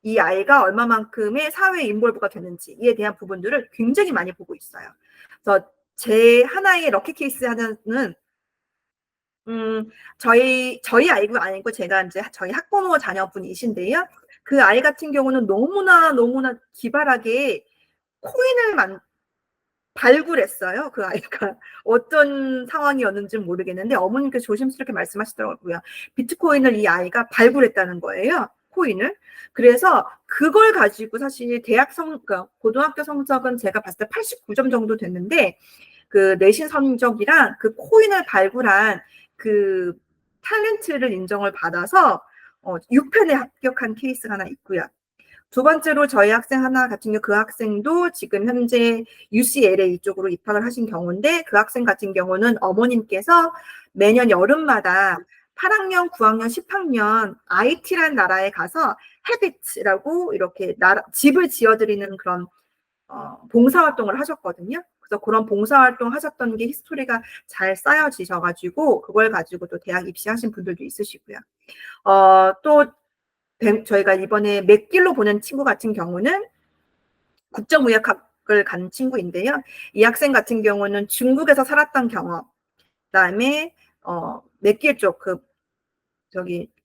이 아이가 얼마만큼의 사회 인볼브가 됐는지에 대한 부분들을 굉장히 많이 보고 있어요. 그래서 제 하나의 럭키 케이스 하나는 저희 아이가 아니고 제가 이제 저희 학부모 자녀분이신데요. 그 아이 같은 경우는 너무나 기발하게 코인을 발굴했어요. 그 아이가 어떤 상황이었는지 모르겠는데 어머님께서 조심스럽게 말씀하시더라고요. 비트코인을 이 아이가 발굴했다는 거예요. 코인을. 그래서 그걸 가지고 사실 그러니까 고등학교 성적은 제가 봤을 때 89점 정도 됐는데 그 내신 성적이랑 그 코인을 발굴한 그 탤런트를 인정을 받아서 6편에 합격한 케이스가 하나 있고요. 두 번째로 저희 학생 하나 같은 경우 그 학생도 지금 현재 UCLA 쪽으로 입학을 하신 경우인데 그 학생 같은 경우는 어머님께서 매년 여름마다 8학년, 9학년, 10학년 IT라는 나라에 가서 헤비트라고 이렇게 집을 지어드리는 그런 봉사활동을 하셨거든요. 그래서 그런 봉사활동 하셨던 게 히스토리가 잘 쌓여지셔가지고 그걸 가지고 또 대학 입시하신 분들도 있으시고요. 또 저희가 이번에 맥길로 보낸 친구 같은 경우는 국정무역학을 간 친구인데요. 이 학생 같은 경우는 중국에서 살았던 경험, 그다음에 맥길 쪽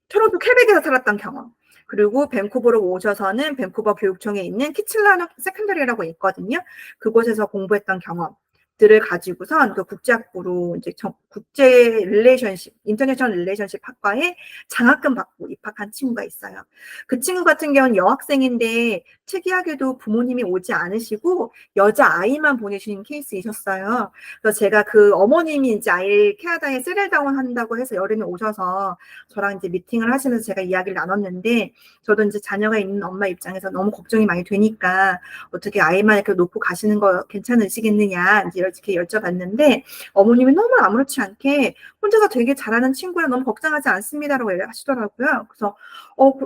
토론토 퀘벡에서 살았던 경험, 그리고 밴쿠버로 오셔서는 밴쿠버 교육청에 있는 키칠라너 세컨더리라고 있거든요. 그곳에서 공부했던 경험들을 가지고선 그 국제학부로 이제 국제 릴레이션십, 인터내셔널 릴레이션십 학과에 장학금 받고 입학한 친구가 있어요. 그 친구 같은 경우는 여학생인데 특이하게도 부모님이 오지 않으시고 여자아이만 보내신 케이스이셨어요. 그래서 제가 그 어머님이 이제 아이를 캐나다에 세틀다운 한다고 해서 여름에 오셔서 저랑 이제 미팅을 하시면서 제가 이야기를 나눴는데 저도 이제 자녀가 있는 엄마 입장에서 너무 걱정이 많이 되니까 어떻게 아이만 이렇게 놓고 가시는 거 괜찮으시겠느냐 이제 이렇게 여쭤봤는데 어머님이 너무 아무렇지 않게 혼자서 되게 잘하는 친구라 너무 걱정하지 않습니다라고 하시더라고요. 그래서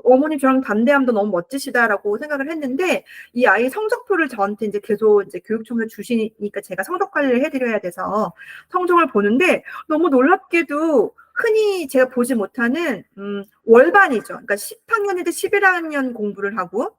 어머님 저랑 반대함도 너무 멋지시다라고 생각을 했는데 이 아이 성적표를 저한테 이제 계속 이제 교육청에서 주시니까 제가 성적 관리를 해드려야 돼서 성적을 보는데 너무 놀랍게도 흔히 제가 보지 못하는 월반이죠. 그러니까 10학년인데 11학년 공부를 하고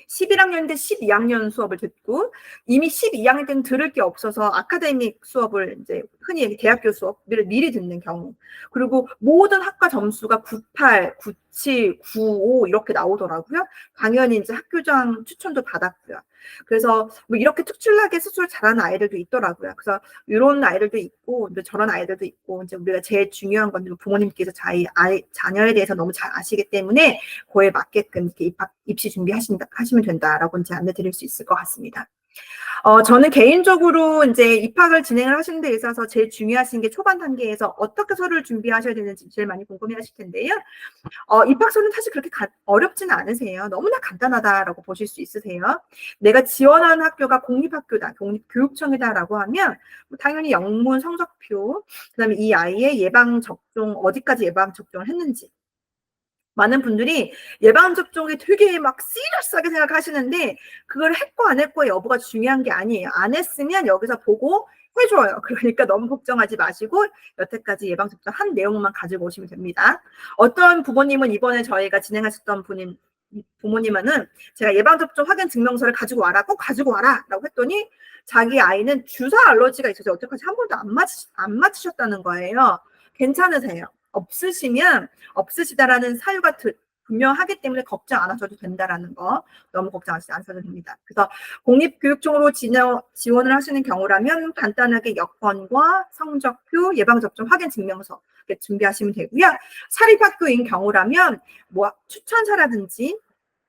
11학년인데 12학년 수업을 듣고 이미 12학년 때는 들을 게 없어서 아카데믹 수업을 이제 흔히 대학교 수업을 미리 듣는 경우 그리고 모든 학과 점수가 98, 97, 95 이렇게 나오더라고요. 당연히 이제 학교장 추천도 받았고요. 그래서 뭐 이렇게 특출나게 스스로 잘하는 아이들도 있더라고요. 그래서 이런 아이들도 있고 저런 아이들도 있고 이제 우리가 제일 중요한 건 부모님께서 자녀에 대해서 너무 잘 아시기 때문에 그에 맞게끔 이렇게 입시 하시면 된다라고 이제 안내드릴 수 있을 것 같습니다. 저는 개인적으로 이제 입학을 진행을 하시는 데 있어서 제일 중요하신 게 초반 단계에서 어떻게 서류를 준비하셔야 되는지 제일 많이 궁금해 하실 텐데요. 입학서는 사실 그렇게 어렵지는 않으세요. 너무나 간단하다라고 보실 수 있으세요. 내가 지원하는 학교가 공립학교다, 공립교육청이다라고 하면 당연히 영문 성적표, 그다음에 이 아이의 예방접종 어디까지 예방접종을 했는지 많은 분들이 예방접종이 되게 막 시리어스하게 생각하시는데 그걸 했고 안 했고의 여부가 중요한 게 아니에요. 안 했으면 여기서 보고 해줘요. 그러니까 너무 걱정하지 마시고 여태까지 예방접종 한 내용만 가지고 오시면 됩니다. 어떤 부모님은 이번에 저희가 진행하셨던 부모님은 제가 예방접종 확인 증명서를 가지고 와라, 꼭 가지고 와라 라고 했더니 자기 아이는 주사 알러지가 있어서 여태까지 한 번도 안 맞으셨다는 거예요. 괜찮으세요? 없으시면 없으시다라는 사유가 분명하기 때문에 걱정 안 하셔도 된다라는 거 너무 걱정하시지 않으셔도 됩니다. 그래서 공립교육청으로 지원을 하시는 경우라면 간단하게 여권과 성적표, 예방접종 확인 증명서 준비하시면 되고요. 사립학교인 경우라면 뭐 추천서라든지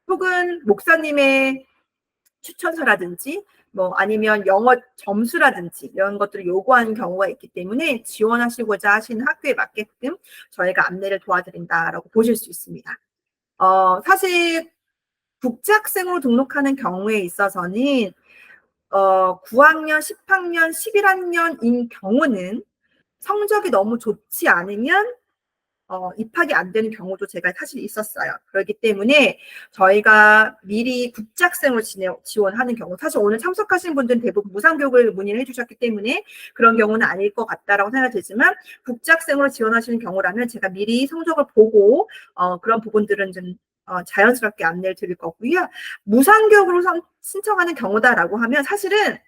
혹은 목사님의 추천서라든지 뭐 아니면 영어 점수라든지 이런 것들을 요구하는 경우가 있기 때문에 지원하시고자 하시는 학교에 맞게끔 저희가 안내를 도와드린다라고 보실 수 있습니다. 사실 국제학생으로 등록하는 경우에 있어서는 9학년, 10학년, 11학년인 경우는 성적이 너무 좋지 않으면 입학이 안 되는 경우도 제가 사실 있었어요. 그렇기 때문에 저희가 미리 국제학생으로 지원하는 경우, 사실 오늘 참석하신 분들은 대부분 무상교육을 문의를 해주셨기 때문에 그런 경우는 아닐 것 같다라고 생각이 들지만 국제학생으로 지원하시는 경우라면 제가 미리 성적을 보고 그런 부분들은 좀 자연스럽게 안내를 드릴 거고요. 무상교육으로 신청하는 경우다라고 하면 사실은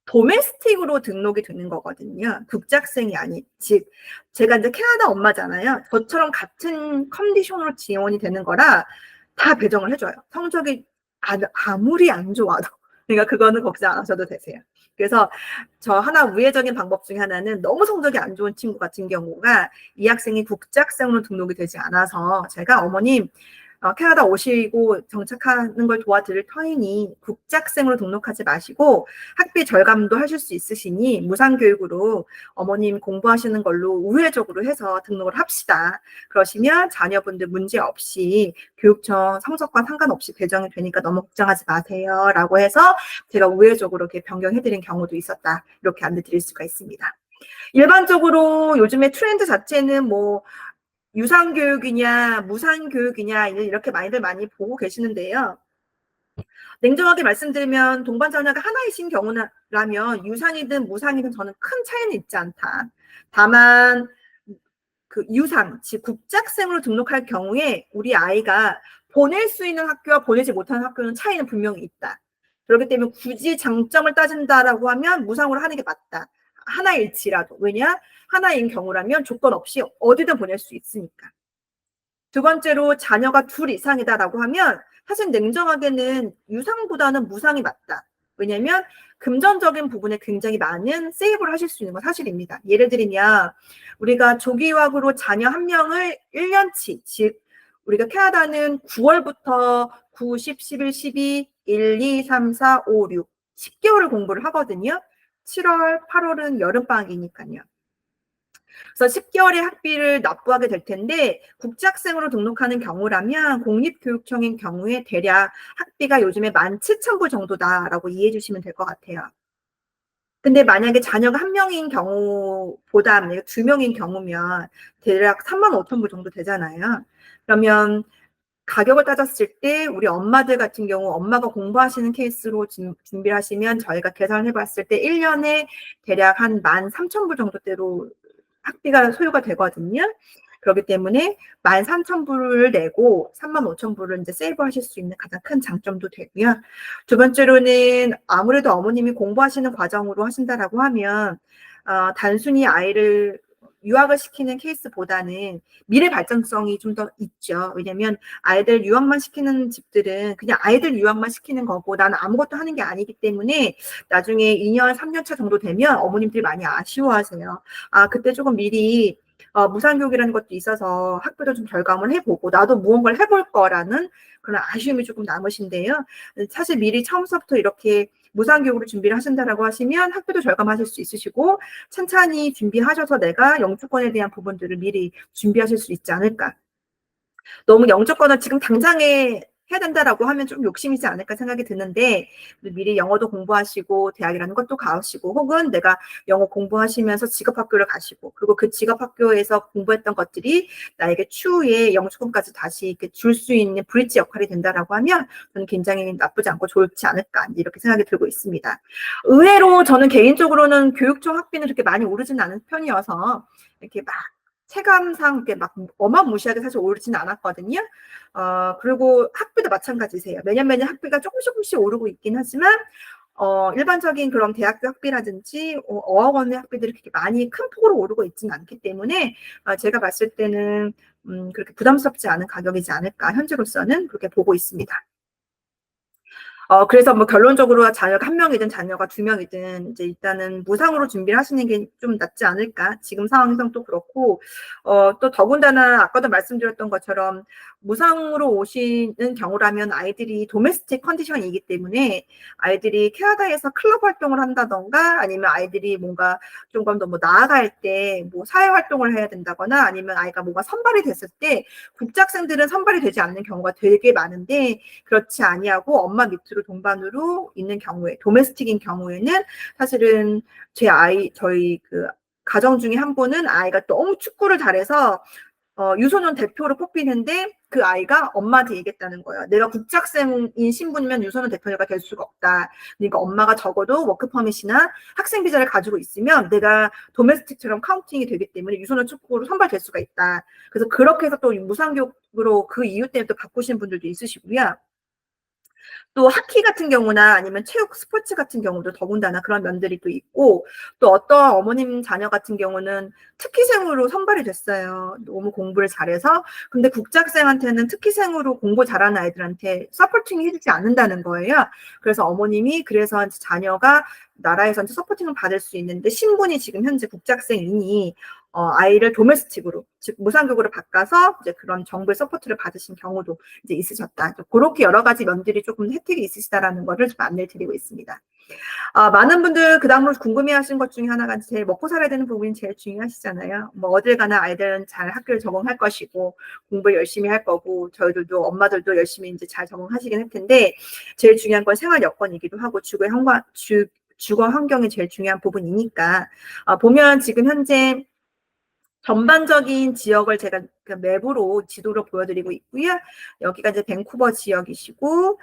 도메스틱으로 등록이 되는 거거든요. 국제학생이 아닌, 즉 제가 이제 캐나다 엄마잖아요. 저처럼 같은 컨디션으로 지원이 되는 거라 다 배정을 해줘요. 성적이 아무리 안 좋아도. 그러니까 그거는 걱정 안 하셔도 되세요. 그래서 저 하나 우회적인 방법 중에 하나는 너무 성적이 안 좋은 친구 같은 경우가 이 학생이 국제학생으로 등록이 되지 않아서 제가 어머님 캐나다 오시고 정착하는 걸 도와드릴 터이니 국제학생으로 등록하지 마시고 학비 절감도 하실 수 있으시니 무상교육으로 어머님 공부하시는 걸로 우회적으로 해서 등록을 합시다. 그러시면 자녀분들 문제 없이 교육청 성적과 상관없이 배정이 되니까 너무 걱정하지 마세요. 라고 해서 제가 우회적으로 이렇게 변경해드린 경우도 있었다. 이렇게 안내 드릴 수가 있습니다. 일반적으로 요즘에 트렌드 자체는 뭐 유상교육이냐 무상교육이냐 이렇게 많이 보고 계시는데요. 냉정하게 말씀드리면 동반 자녀가 하나이신 경우라면 유상이든 무상이든 저는 큰 차이는 있지 않다. 다만 그 유상, 즉 국제학생으로 등록할 경우에 우리 아이가 보낼 수 있는 학교와 보내지 못하는 학교는 차이는 분명히 있다. 그렇기 때문에 굳이 장점을 따진다라고 하면 무상으로 하는 게 맞다. 하나일지라도. 왜냐? 하나인 경우라면 조건 없이 어디든 보낼 수 있으니까. 두 번째로 자녀가 둘 이상이다라고 하면 사실 냉정하게는 유상보다는 무상이 맞다. 왜냐하면 금전적인 부분에 굉장히 많은 세이브를 하실 수 있는 건 사실입니다. 예를 들면 우리가 조기 유학으로 자녀 한 명을 1년치, 즉 우리가 캐나다는 9월부터 9, 10, 11, 12, 1, 2, 3, 4, 5, 6, 10개월을 공부를 하거든요. 7월, 8월은 여름방학이니까요. 그래서 10개월의 학비를 납부하게 될 텐데 국제학생으로 등록하는 경우라면 공립교육청인 경우에 대략 학비가 요즘에 17,000불 정도다라고 이해해 주시면 될 것 같아요. 근데 만약에 자녀가 한 명인 경우보다 만약에 두 명인 경우면 대략 35,000불 정도 되잖아요. 그러면 가격을 따졌을 때 우리 엄마들 같은 경우 엄마가 공부하시는 케이스로 준비를 하시면 저희가 계산을 해봤을 때 1년에 대략 한 13,000불 정도대로 학비가 소요가 되거든요. 그렇기 때문에 13,000불을 내고 35,000불을 이제 세이브 하실 수 있는 가장 큰 장점도 되고요. 두 번째로는 아무래도 어머님이 공부하시는 과정으로 하신다라고 하면 단순히 아이를 유학을 시키는 케이스보다는 미래 발전성이 좀 더 있죠. 왜냐면 아이들 유학만 시키는 집들은 그냥 아이들 유학만 시키는 거고 나는 아무것도 하는 게 아니기 때문에 나중에 2년, 3년 차 정도 되면 어머님들이 많이 아쉬워하세요. 그때 조금 미리 무상교육이라는 것도 있어서 학비도 좀 절감을 해보고 나도 무언가를 해볼 거라는 그런 아쉬움이 조금 남으신데요. 사실 미리 처음부터 이렇게 무상교육으로 준비를 하신다라고 하시면 학비도 절감하실 수 있으시고 천천히 준비하셔서 내가 영주권에 대한 부분들을 미리 준비하실 수 있지 않을까. 너무 영주권을 지금 당장에 해야 된다라고 하면 좀 욕심이지 않을까 생각이 드는데 미리 영어도 공부하시고 대학이라는 것도 가시고 혹은 내가 영어 공부하시면서 직업학교를 가시고 그리고 그 직업학교에서 공부했던 것들이 나에게 추후에 영주권까지 다시 이렇게 줄 수 있는 브릿지 역할이 된다라고 하면 저는 굉장히 나쁘지 않고 좋지 않을까 이렇게 생각이 들고 있습니다. 의외로 저는 개인적으로는 교육청 학비는 그렇게 많이 오르지는 않은 편이어서 이렇게 막 체감상 이렇게 막 어마무시하게 사실 오르지는 않았거든요. 그리고 학비도 마찬가지세요. 매년 학비가 조금씩 오르고 있긴 하지만 일반적인 그런 대학교 학비라든지 어학 원의 학비들이 그렇게 많이 큰 폭으로 오르고 있지는 않기 때문에 제가 봤을 때는 그렇게 부담스럽지 않은 가격이지 않을까 현재로서는 그렇게 보고 있습니다. 그래서 뭐 결론적으로 자녀가 한 명이든 자녀가 두 명이든 이제 일단은 무상으로 준비를 하시는 게 좀 낫지 않을까. 지금 상황에선 또 그렇고, 또 더군다나 아까도 말씀드렸던 것처럼 무상으로 오시는 경우라면 아이들이 도메스틱 컨디션이기 때문에 아이들이 캐나다에서 클럽 활동을 한다던가 아니면 아이들이 뭔가 조금 더 뭐 나아갈 때 뭐 사회 활동을 해야 된다거나 아니면 아이가 뭔가 선발이 됐을 때 국제학생들은 선발이 되지 않는 경우가 되게 많은데 그렇지 아니하고 엄마 밑으로 동반으로 있는 경우에 도메스틱인 경우에는 사실은 저희 그 가정 중에 한 분은 아이가 너무 축구를 잘해서 유소년 대표로 뽑히는데 그 아이가 엄마한테 얘기했다는 거예요. 내가 국제학생인 신분이면 유소년 대표가 될 수가 없다. 그러니까 엄마가 적어도 워크퍼밋이나 학생 비자를 가지고 있으면 내가 도메스틱처럼 카운팅이 되기 때문에 유소년 축구로 선발될 수가 있다. 그래서 그렇게 해서 또 무상교육으로 그 이유 때문에 또 바꾸신 분들도 있으시고요. 또 하키 같은 경우나 아니면 체육 스포츠 같은 경우도 더군다나 그런 면들이 또 있고 또 어떤 어머님 자녀 같은 경우는 특기생으로 선발이 됐어요. 너무 공부를 잘해서. 근데 국제학생한테는 특기생으로 공부 잘하는 아이들한테 서포팅이 해주지 않는다는 거예요. 그래서 어머님이 그래서 자녀가 나라에서 서포팅을 받을 수 있는데 신분이 지금 현재 국제학생이니 아이를 도메스틱으로 즉 무상교육으로 바꿔서 이제 그런 정부의 서포트를 받으신 경우도 이제 있으셨다. 그렇게 여러 가지 면들이 조금 혜택이 있으시다라는 거를 좀 안내를 드리고 있습니다. 많은 분들 그 다음으로 궁금해하신 것 중에 하나가 제일 먹고 살아야 되는 부분이 제일 중요하시잖아요. 뭐 어딜 가나 아이들은 잘 학교를 적응할 것이고 공부 열심히 할 거고 저희들도 엄마들도 열심히 이제 잘 적응하시긴 할 텐데 제일 중요한 건 생활 여건이기도 하고 주거 환경이 제일 중요한 부분이니까 보면 지금 현재 전반적인 지역을 제가 맵으로 지도로 보여드리고 있고요. 여기가 이제 밴쿠버 지역이시고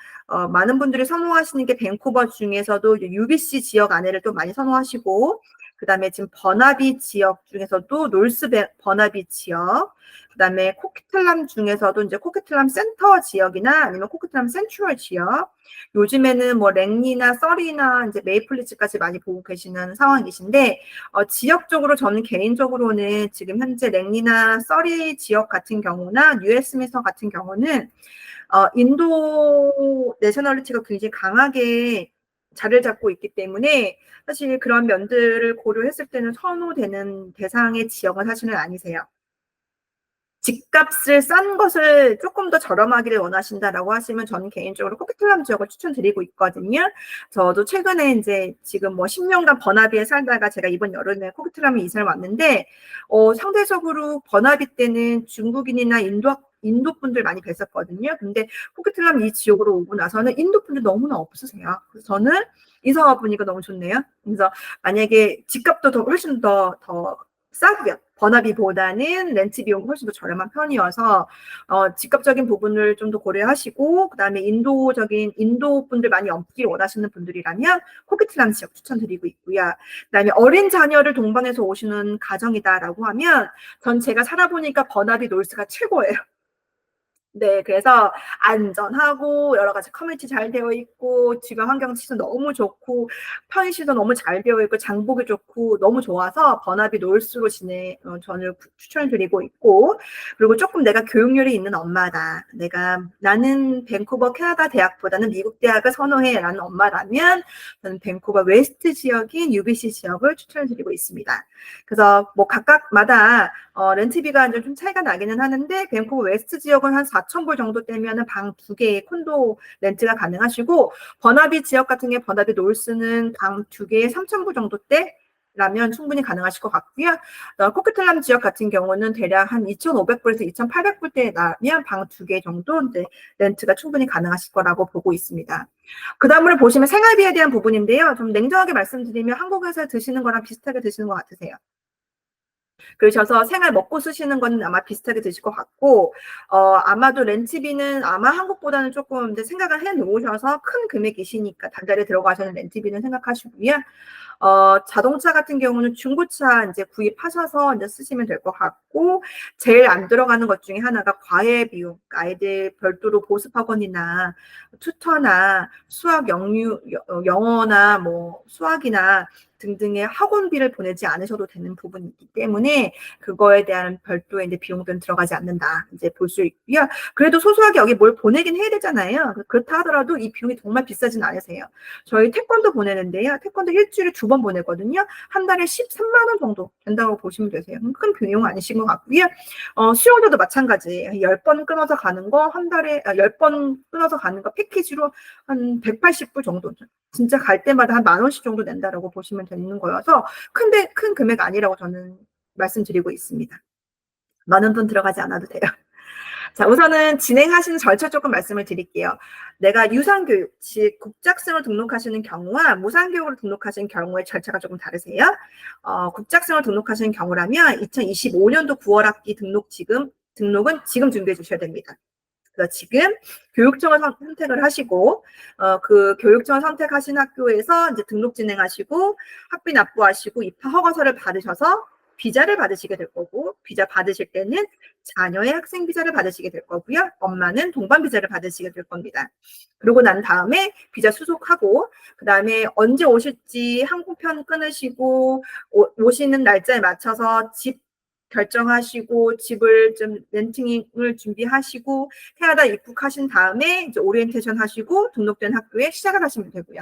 많은 분들이 선호하시는 게 밴쿠버 중에서도 UBC 지역 안에를 또 많이 선호하시고 그다음에 지금 버나비 지역 중에서도 노스 버나비 지역 그다음에 코키틀람 중에서도 이제 코키틀람 센터 지역이나 아니면 코키틀람 센트럴 지역 요즘에는 뭐 랭리나 서리나 이제 메이플리츠까지 많이 보고 계시는 상황이신데 지역적으로 저는 개인적으로는 지금 현재 랭리나 서리 지역 같은 경우나 뉴웨스민스터 같은 경우는 인도 내셔널리티가 굉장히 강하게 자리를 잡고 있기 때문에 사실 그런 면들을 고려했을 때는 선호되는 대상의 지역은 사실은 아니세요. 집값을 싼 것을 조금 더 저렴하기를 원하신다라고 하시면 저는 개인적으로 코키틀람 지역을 추천드리고 있거든요. 저도 최근에 이제 지금 뭐 10년간 버나비에 살다가 제가 이번 여름에 코키틀람에 이사를 왔는데 상대적으로 버나비 때는 중국인이나 인도 분들 많이 뵀었거든요. 근데 코키틀람 이 지역으로 오고 나서는 인도 분들 너무나 없으세요. 그래서 저는 이사 와 보니까 너무 좋네요. 그래서 만약에 집값도 훨씬 더 싸고요. 버나비보다는 렌트 비용이 훨씬 더 저렴한 편이어서 집값적인 부분을 좀 더 고려하시고 그다음에 인도 분들 많이 없기를 원하시는 분들이라면 코키틀람 지역 추천드리고 있고요. 그다음에 어린 자녀를 동반해서 오시는 가정이다라고 하면 전 제가 살아보니까 버나비 놀스가 최고예요. 네, 그래서 안전하고 여러 가지 커뮤니티 잘 되어 있고 주변 환경치도 너무 좋고 편의시설도 너무 잘 되어 있고 장보기 좋고 너무 좋아서 버나비 놀수로 저는 추천드리고 있고 그리고 조금 내가 교육열이 있는 엄마다. 나는 밴쿠버 캐나다 대학보다는 미국 대학을 선호해라는 엄마라면 저는 밴쿠버 웨스트 지역인 UBC 지역을 추천드리고 있습니다. 그래서 뭐 각각마다 렌트비가 좀 차이가 나기는 하는데 밴쿠버 웨스트 지역은 한 4,000불 정도 떼면은 방 2개의 콘도 렌트가 가능하시고 버나비 지역 같은 게 버나비 놀스는 방 2개에 3,000불 정도 떼 라면 충분히 가능하실 것 같고요. 코크텔람 지역 같은 경우는 대략 한 2,500불에서 2,800불대라면 방 2개 정도 이제 렌트가 충분히 가능하실 거라고 보고 있습니다. 그 다음으로 보시면 생활비에 대한 부분인데요. 좀 냉정하게 말씀드리면 한국에서 드시는 거랑 비슷하게 드시는 것 같으세요. 그러셔서 생활 먹고 쓰시는 건 아마 비슷하게 드실 것 같고, 아마도 렌트비는 아마 한국보다는 조금 이제 생각을 해 놓으셔서 큰 금액이시니까 단달에 들어가시는 렌트비는 생각하시고요. 자동차 같은 경우는 중고차 이제 구입하셔서 이제 쓰시면 될 것 같고, 제일 안 들어가는 것 중에 하나가 과외 비용. 아이들 별도로 보습학원이나 튜터나 수학 영어나 뭐 수학이나 등등의 학원비를 보내지 않으셔도 되는 부분이기 때문에 그거에 대한 별도의 이제 비용들은 들어가지 않는다. 이제 볼 수 있고요. 그래도 소소하게 여기 뭘 보내긴 해야 되잖아요. 그렇다 하더라도 이 비용이 정말 비싸진 않으세요. 저희 태권도 보내는데요. 태권도 일주일에 2번 보내거든요. 한 달에 13만 원 정도 된다고 보시면 되세요. 큰 비용 아니신 것 같고요. 수영자도 마찬가지예요. 10번 끊어서 가는 거 한 달에 10번 끊어서 가는 거 패키지로 한 180불 정도. 진짜 갈 때마다 한 10,000원씩 정도 낸다라고 보시면 되는 거여서 큰 금액 아니라고 저는 말씀드리고 있습니다. 많은 돈 들어가지 않아도 돼요. 자, 우선은 진행하시는 절차 조금 말씀을 드릴게요. 내가 유상교육, 즉 국제학생을 등록하시는 경우와 무상교육으로 등록하시는 경우의 절차가 조금 다르세요. 국제학생을 등록하시는 경우라면 2025년도 9월 학기 등록은 지금 준비해 주셔야 됩니다. 그래서 지금 교육청을 선택을 하시고 그 교육청을 선택하신 학교에서 이제 등록 진행하시고 학비 납부하시고 입학 허가서를 받으셔서 비자를 받으시게 될 거고, 비자 받으실 때는 자녀의 학생 비자를 받으시게 될 거고요. 엄마는 동반 비자를 받으시게 될 겁니다. 그러고 난 다음에 비자 수속하고, 그 다음에 언제 오실지 항공편 끊으시고, 오시는 날짜에 맞춰서 집 결정하시고, 집을 좀 렌팅을 준비하시고, 캐나다 입국하신 다음에 이제 오리엔테이션 하시고, 등록된 학교에 시작을 하시면 되고요.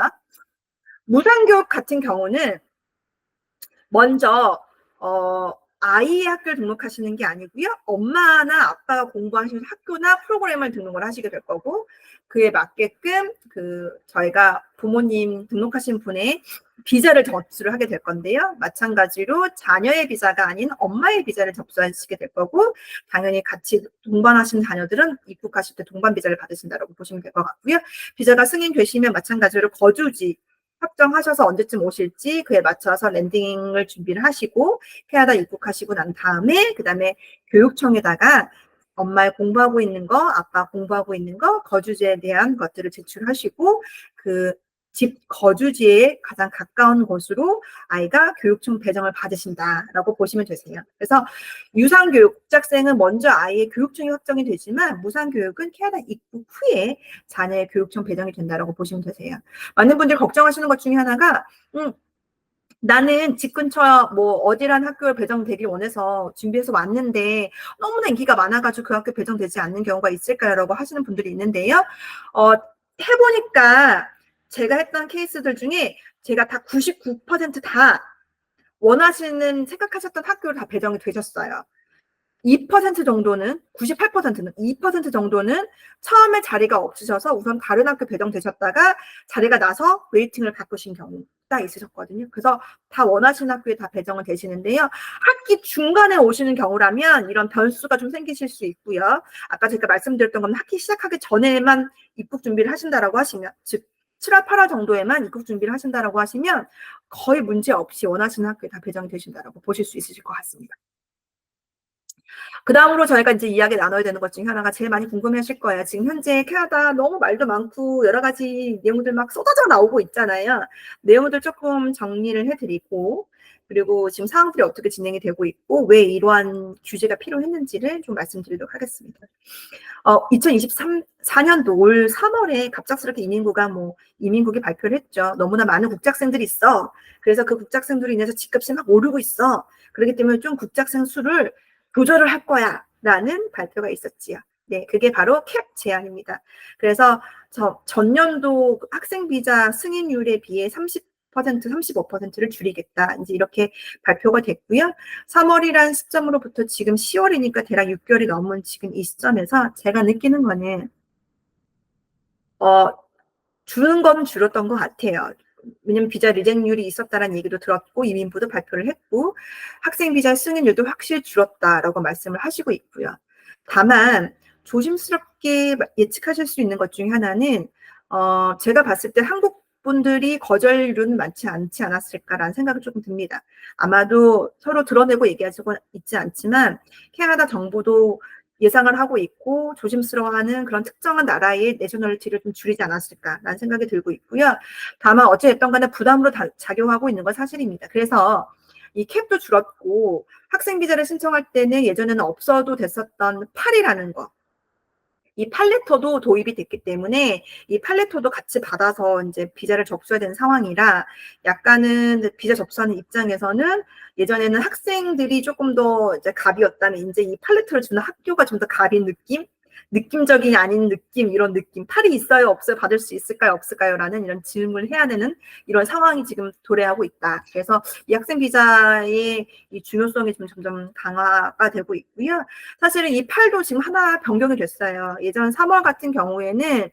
무상교육 같은 경우는 먼저 아이의 학교를 등록하시는 게 아니고요. 엄마나 아빠가 공부하시는 학교나 프로그램을 등록을 하시게 될 거고, 그에 맞게끔 저희가 부모님 등록하신 분의 비자를 접수를 하게 될 건데요. 마찬가지로 자녀의 비자가 아닌 엄마의 비자를 접수하시게 될 거고, 당연히 같이 동반하신 자녀들은 입국하실 때 동반 비자를 받으신다고 보시면 될 것 같고요. 비자가 승인되시면 마찬가지로 거주지 확정하셔서 언제쯤 오실지 그에 맞춰서 랜딩을 준비를 하시고 캐나다 입국하시고 난 다음에 그다음에 교육청에다가 엄마 공부하고 있는 거, 아빠 공부하고 있는 거, 거주지에 대한 것들을 제출하시고 그 집 거주지에 가장 가까운 곳으로 아이가 교육청 배정을 받으신다라고 보시면 되세요. 그래서 유상교육 국제학생은 먼저 아이의 교육청이 확정이 되지만 무상교육은 캐나다 입국 후에 자녀의 교육청 배정이 된다라고 보시면 되세요. 많은 분들이 걱정하시는 것 중에 하나가 나는 집 근처 뭐 어디란 학교에 배정되길 원해서 준비해서 왔는데 너무나 인기가 많아가지고 그 학교 배정되지 않는 경우가 있을까요라고 하시는 분들이 있는데요. 해보니까 제가 했던 케이스들 중에 제가 다 99% 원하시는 생각하셨던 학교로 다 배정이 되셨어요. 2% 정도는 98%는 2% 정도는 처음에 자리가 없으셔서 우선 다른 학교 배정되셨다가 자리가 나서 웨이팅을 바꾸신 경우가 있으셨거든요. 그래서 다 원하시는 학교에 다 배정을 되시는데요. 학기 중간에 오시는 경우라면 이런 변수가 좀 생기실 수 있고요. 아까 제가 말씀드렸던 건 학기 시작하기 전에만 입국 준비를 하신다라고 하시면, 즉 7월, 8월 정도에만 입국 준비를 하신다라고 하시면 거의 문제 없이 원하시는 학교에 다 배정이 되신다라고 보실 수 있으실 것 같습니다. 그 다음으로 저희가 이제 이야기 나눠야 되는 것 중에 하나가 제일 많이 궁금해 하실 거예요. 지금 현재 캐나다 너무 말도 많고 여러 가지 내용들 막 쏟아져 나오고 있잖아요. 내용들 조금 정리를 해드리고, 그리고 지금 상황들이 어떻게 진행이 되고 있고, 왜 이러한 규제가 필요했는지를 좀 말씀드리도록 하겠습니다. 2024년도 올 3월에 갑작스럽게 이민국이 발표를 했죠. 너무나 많은 국제학생들이 있어. 그래서 그 국제학생들로 인해서 집값이 막 오르고 있어. 그렇기 때문에 좀 국제학생 수를 조절을 할 거야 라는 발표가 있었지요. 네, 그게 바로 캡 제한입니다. 그래서 전년도 학생 비자 승인율에 비해 35%를 줄이겠다. 이제 이렇게 발표가 됐고요. 3월이란 시점으로부터 지금 10월이니까 대략 6개월이 넘은 지금 이 시점에서 제가 느끼는 거는 줄은 건 줄었던 것 같아요. 왜냐면 비자 리젝률이 있었다는 얘기도 들었고移民부도 발표를 했고 학생 비자 승인율도 확실히 줄었다라고 말씀을 하시고 있고요. 다만 조심스럽게 예측하실 수 있는 것 중에 하나는 제가 봤을 때 한국 분들이 거절률은 많지 않지 않았을까라는 생각이 조금 듭니다. 아마도 서로 드러내고 얘기하고 있지 않지만 캐나다 정부도 예상을 하고 있고 조심스러워하는 그런 특정한 나라의 내셔널리티를 좀 줄이지 않았을까라는 생각이 들고 있고요. 다만 어찌됐든 간에 부담으로 작용하고 있는 건 사실입니다. 그래서 이 캡도 줄었고 학생 비자를 신청할 때는 예전에는 없어도 됐었던 팔이라는 거. 이 팔레터도 도입이 됐기 때문에 이 팔레터도 같이 받아서 이제 비자를 접수해야 되는 상황이라 약간은 비자 접수하는 입장에서는 예전에는 학생들이 조금 더 이제 갑이었다면 이제 이 팔레터를 주는 학교가 좀 더 갑인 느낌? 느낌적인 아닌 느낌, 이런 느낌. 팔이 있어요, 없어요, 받을 수 있을까요, 없을까요? 라는 이런 질문을 해야 되는 이런 상황이 지금 도래하고 있다. 그래서 이 학생 비자의 이 중요성이 좀 점점 강화가 되고 있고요. 사실은 이 팔도 지금 하나 변경이 됐어요. 예전 3월 같은 경우에는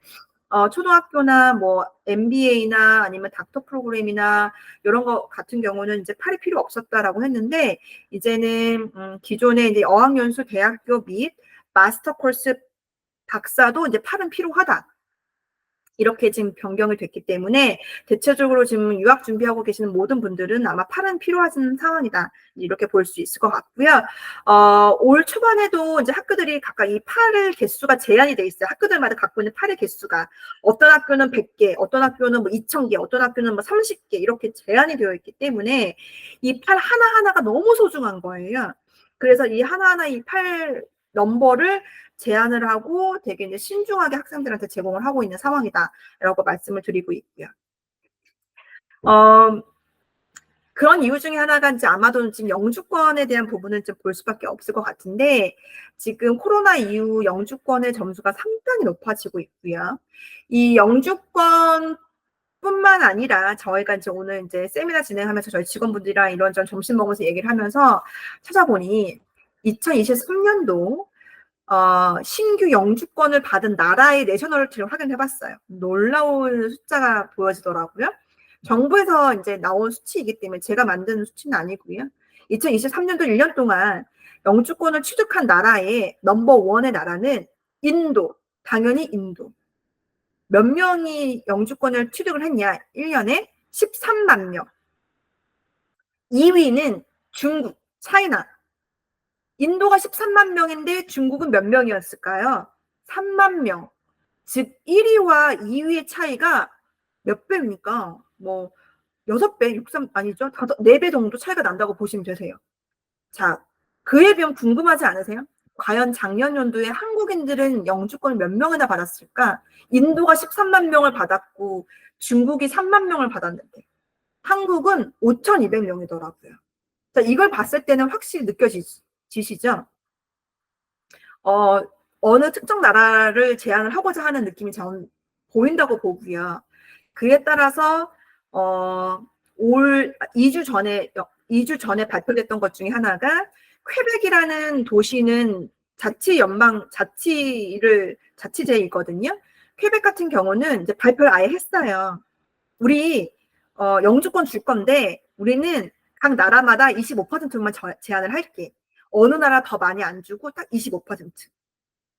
초등학교나 뭐 MBA나 아니면 닥터 프로그램이나 이런 거 같은 경우는 이제 팔이 필요 없었다라고 했는데 이제는 기존의 이제 어학연수 대학교 및 마스터 코र्스 박사도 이제 팔은 필요하다. 이렇게 지금 변경이 됐기 때문에 대체적으로 지금 유학 준비하고 계시는 모든 분들은 아마 팔은 필요하신 상황이다. 이렇게 볼 수 있을 것 같고요. 올 초반에도 이제 학교들이 각각 이 팔을 개수가 제한이 돼 있어요. 학교들마다 갖고 있는 팔의 개수가 어떤 학교는 100개, 어떤 학교는 뭐 2000개, 어떤 학교는 뭐 30개 이렇게 제한이 되어 있기 때문에 이 팔 하나하나가 너무 소중한 거예요. 그래서 이 하나하나 이 팔 넘버를 제안을 하고 되게 이제 신중하게 학생들한테 제공을 하고 있는 상황이다라고 말씀을 드리고 있고요. 그런 이유 중에 하나가 이제 아마도 지금 영주권에 대한 부분은 좀 볼 수밖에 없을 것 같은데 지금 코로나 이후 영주권의 점수가 상당히 높아지고 있고요. 이 영주권 뿐만 아니라 저희가 이제 오늘 이제 세미나 진행하면서 저희 직원분들이랑 이런저런 점심 먹으면서 얘기를 하면서 찾아보니 2023년도 신규 영주권을 받은 나라의 내셔널리티를 확인해봤어요. 놀라운 숫자가 보여지더라고요. 정부에서 이제 나온 수치이기 때문에 제가 만든 수치는 아니고요. 2023년도 1년 동안 영주권을 취득한 나라의 넘버 원의 나라는 인도, 당연히 인도. 몇 명이 영주권을 취득을 했냐? 1년에 13만 명. 2위는 중국, 차이나. 인도가 13만 명인데 중국은 몇 명이었을까요? 3만 명. 즉 1위와 2위의 차이가 몇 배입니까? 뭐 6배, 63 아니죠? 4배 정도 차이가 난다고 보시면 되세요. 자, 그에 비하면 궁금하지 않으세요? 과연 작년 연도에 한국인들은 영주권을 몇 명이나 받았을까? 인도가 13만 명을 받았고 중국이 3만 명을 받았는데 한국은 5,200명이더라고요. 자, 이걸 봤을 때는 확실히 느껴지시죠? 어느 특정 나라를 제안을 하고자 하는 느낌이 저는 보인다고 보고요. 그에 따라서 올 2주 전에 발표됐던 것 중에 하나가 퀘벡이라는 도시는 자치제이거든요. 퀘벡 같은 경우는 이제 발표를 아예 했어요. 우리 영주권 줄 건데 우리는 각 나라마다 25%만 제한을 할게. 어느 나라 더 많이 안 주고 딱 25%.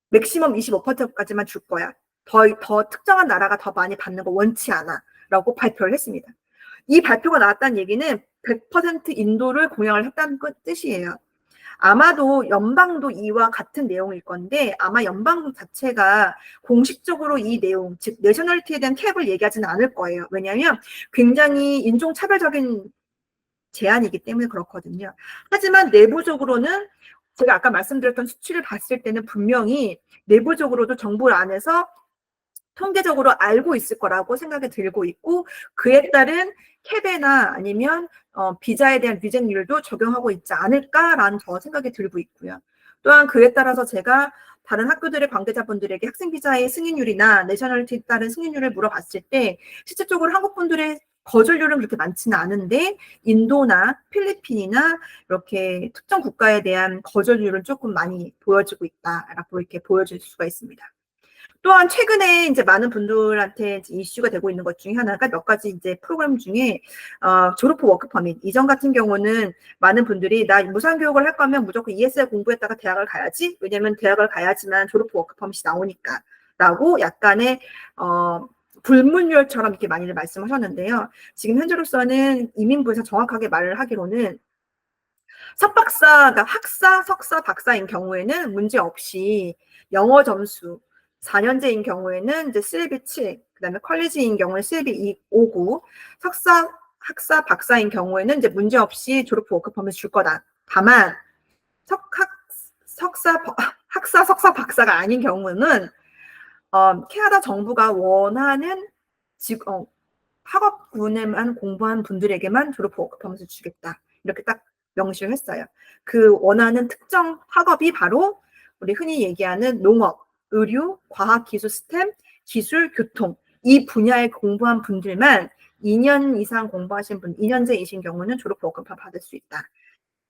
맥시멈 25%까지만 줄 거야. 더 특정한 나라가 더 많이 받는 거 원치 않아. 라고 발표를 했습니다. 이 발표가 나왔다는 얘기는 100% 인도를 공약을 했다는 뜻이에요. 아마도 연방도 이와 같은 내용일 건데 아마 연방도 자체가 공식적으로 이 내용, 즉 내셔널리티에 대한 캡을 얘기하지는 않을 거예요. 왜냐하면 굉장히 인종차별적인 제안이기 때문에 그렇거든요. 하지만 내부적으로는 제가 아까 말씀드렸던 수치를 봤을 때는 분명히 내부적으로도 정부 안에서 통계적으로 알고 있을 거라고 생각이 들고 있고 그에 따른 캡이나 아니면 비자에 대한 리젝률도 적용하고 있지 않을까라는 저 생각이 들고 있고요. 또한 그에 따라서 제가 다른 학교들의 관계자분들에게 학생 비자의 승인율이나 내셔널리티에 따른 승인율을 물어봤을 때 실질적으로 한국 분들의 거절률은 그렇게 많지는 않은데 인도나 필리핀이나 이렇게 특정 국가에 대한 거절률은 조금 많이 보여지고 있다라고 이렇게 보여질 수가 있습니다. 또한 최근에 이제 많은 분들한테 이제 이슈가 되고 있는 것 중에 하나가 몇 가지 이제 프로그램 중에 졸업 후 워크 퍼밋 이전 같은 경우는 많은 분들이 나 무상교육을 할 거면 무조건 ESL 공부했다가 대학을 가야지. 왜냐면 대학을 가야지만 졸업 후 워크 퍼밋이 나오니까. 라고 약간의 불문율처럼 이렇게 많이들 말씀하셨는데요. 지금 현재로서는 이민부에서 정확하게 말을 하기로는 석박사, 그러니까 학사, 석사, 박사인 경우에는 문제 없이 영어 점수 4년제인 경우에는 이제 실비 7, 그다음에 컬리지인 경우에 실비 5구, 석사, 학사, 박사인 경우에는 이제 문제 없이 졸업 후 워크퍼밋 줄 거다. 다만 학사, 석사, 박사가 아닌 경우는 캐나다 정부가 원하는 학업군에만 공부한 분들에게만 졸업 후 워크퍼밋을 주겠다. 이렇게 딱 명시를 했어요. 그 원하는 특정 학업이 바로 우리 흔히 얘기하는 농업, 의료, 과학, 기술, 스템, 기술, 교통 이 분야에 공부한 분들만 2년 이상 공부하신 분, 2년제이신 경우는 졸업 후 워크퍼밋 받을 수 있다.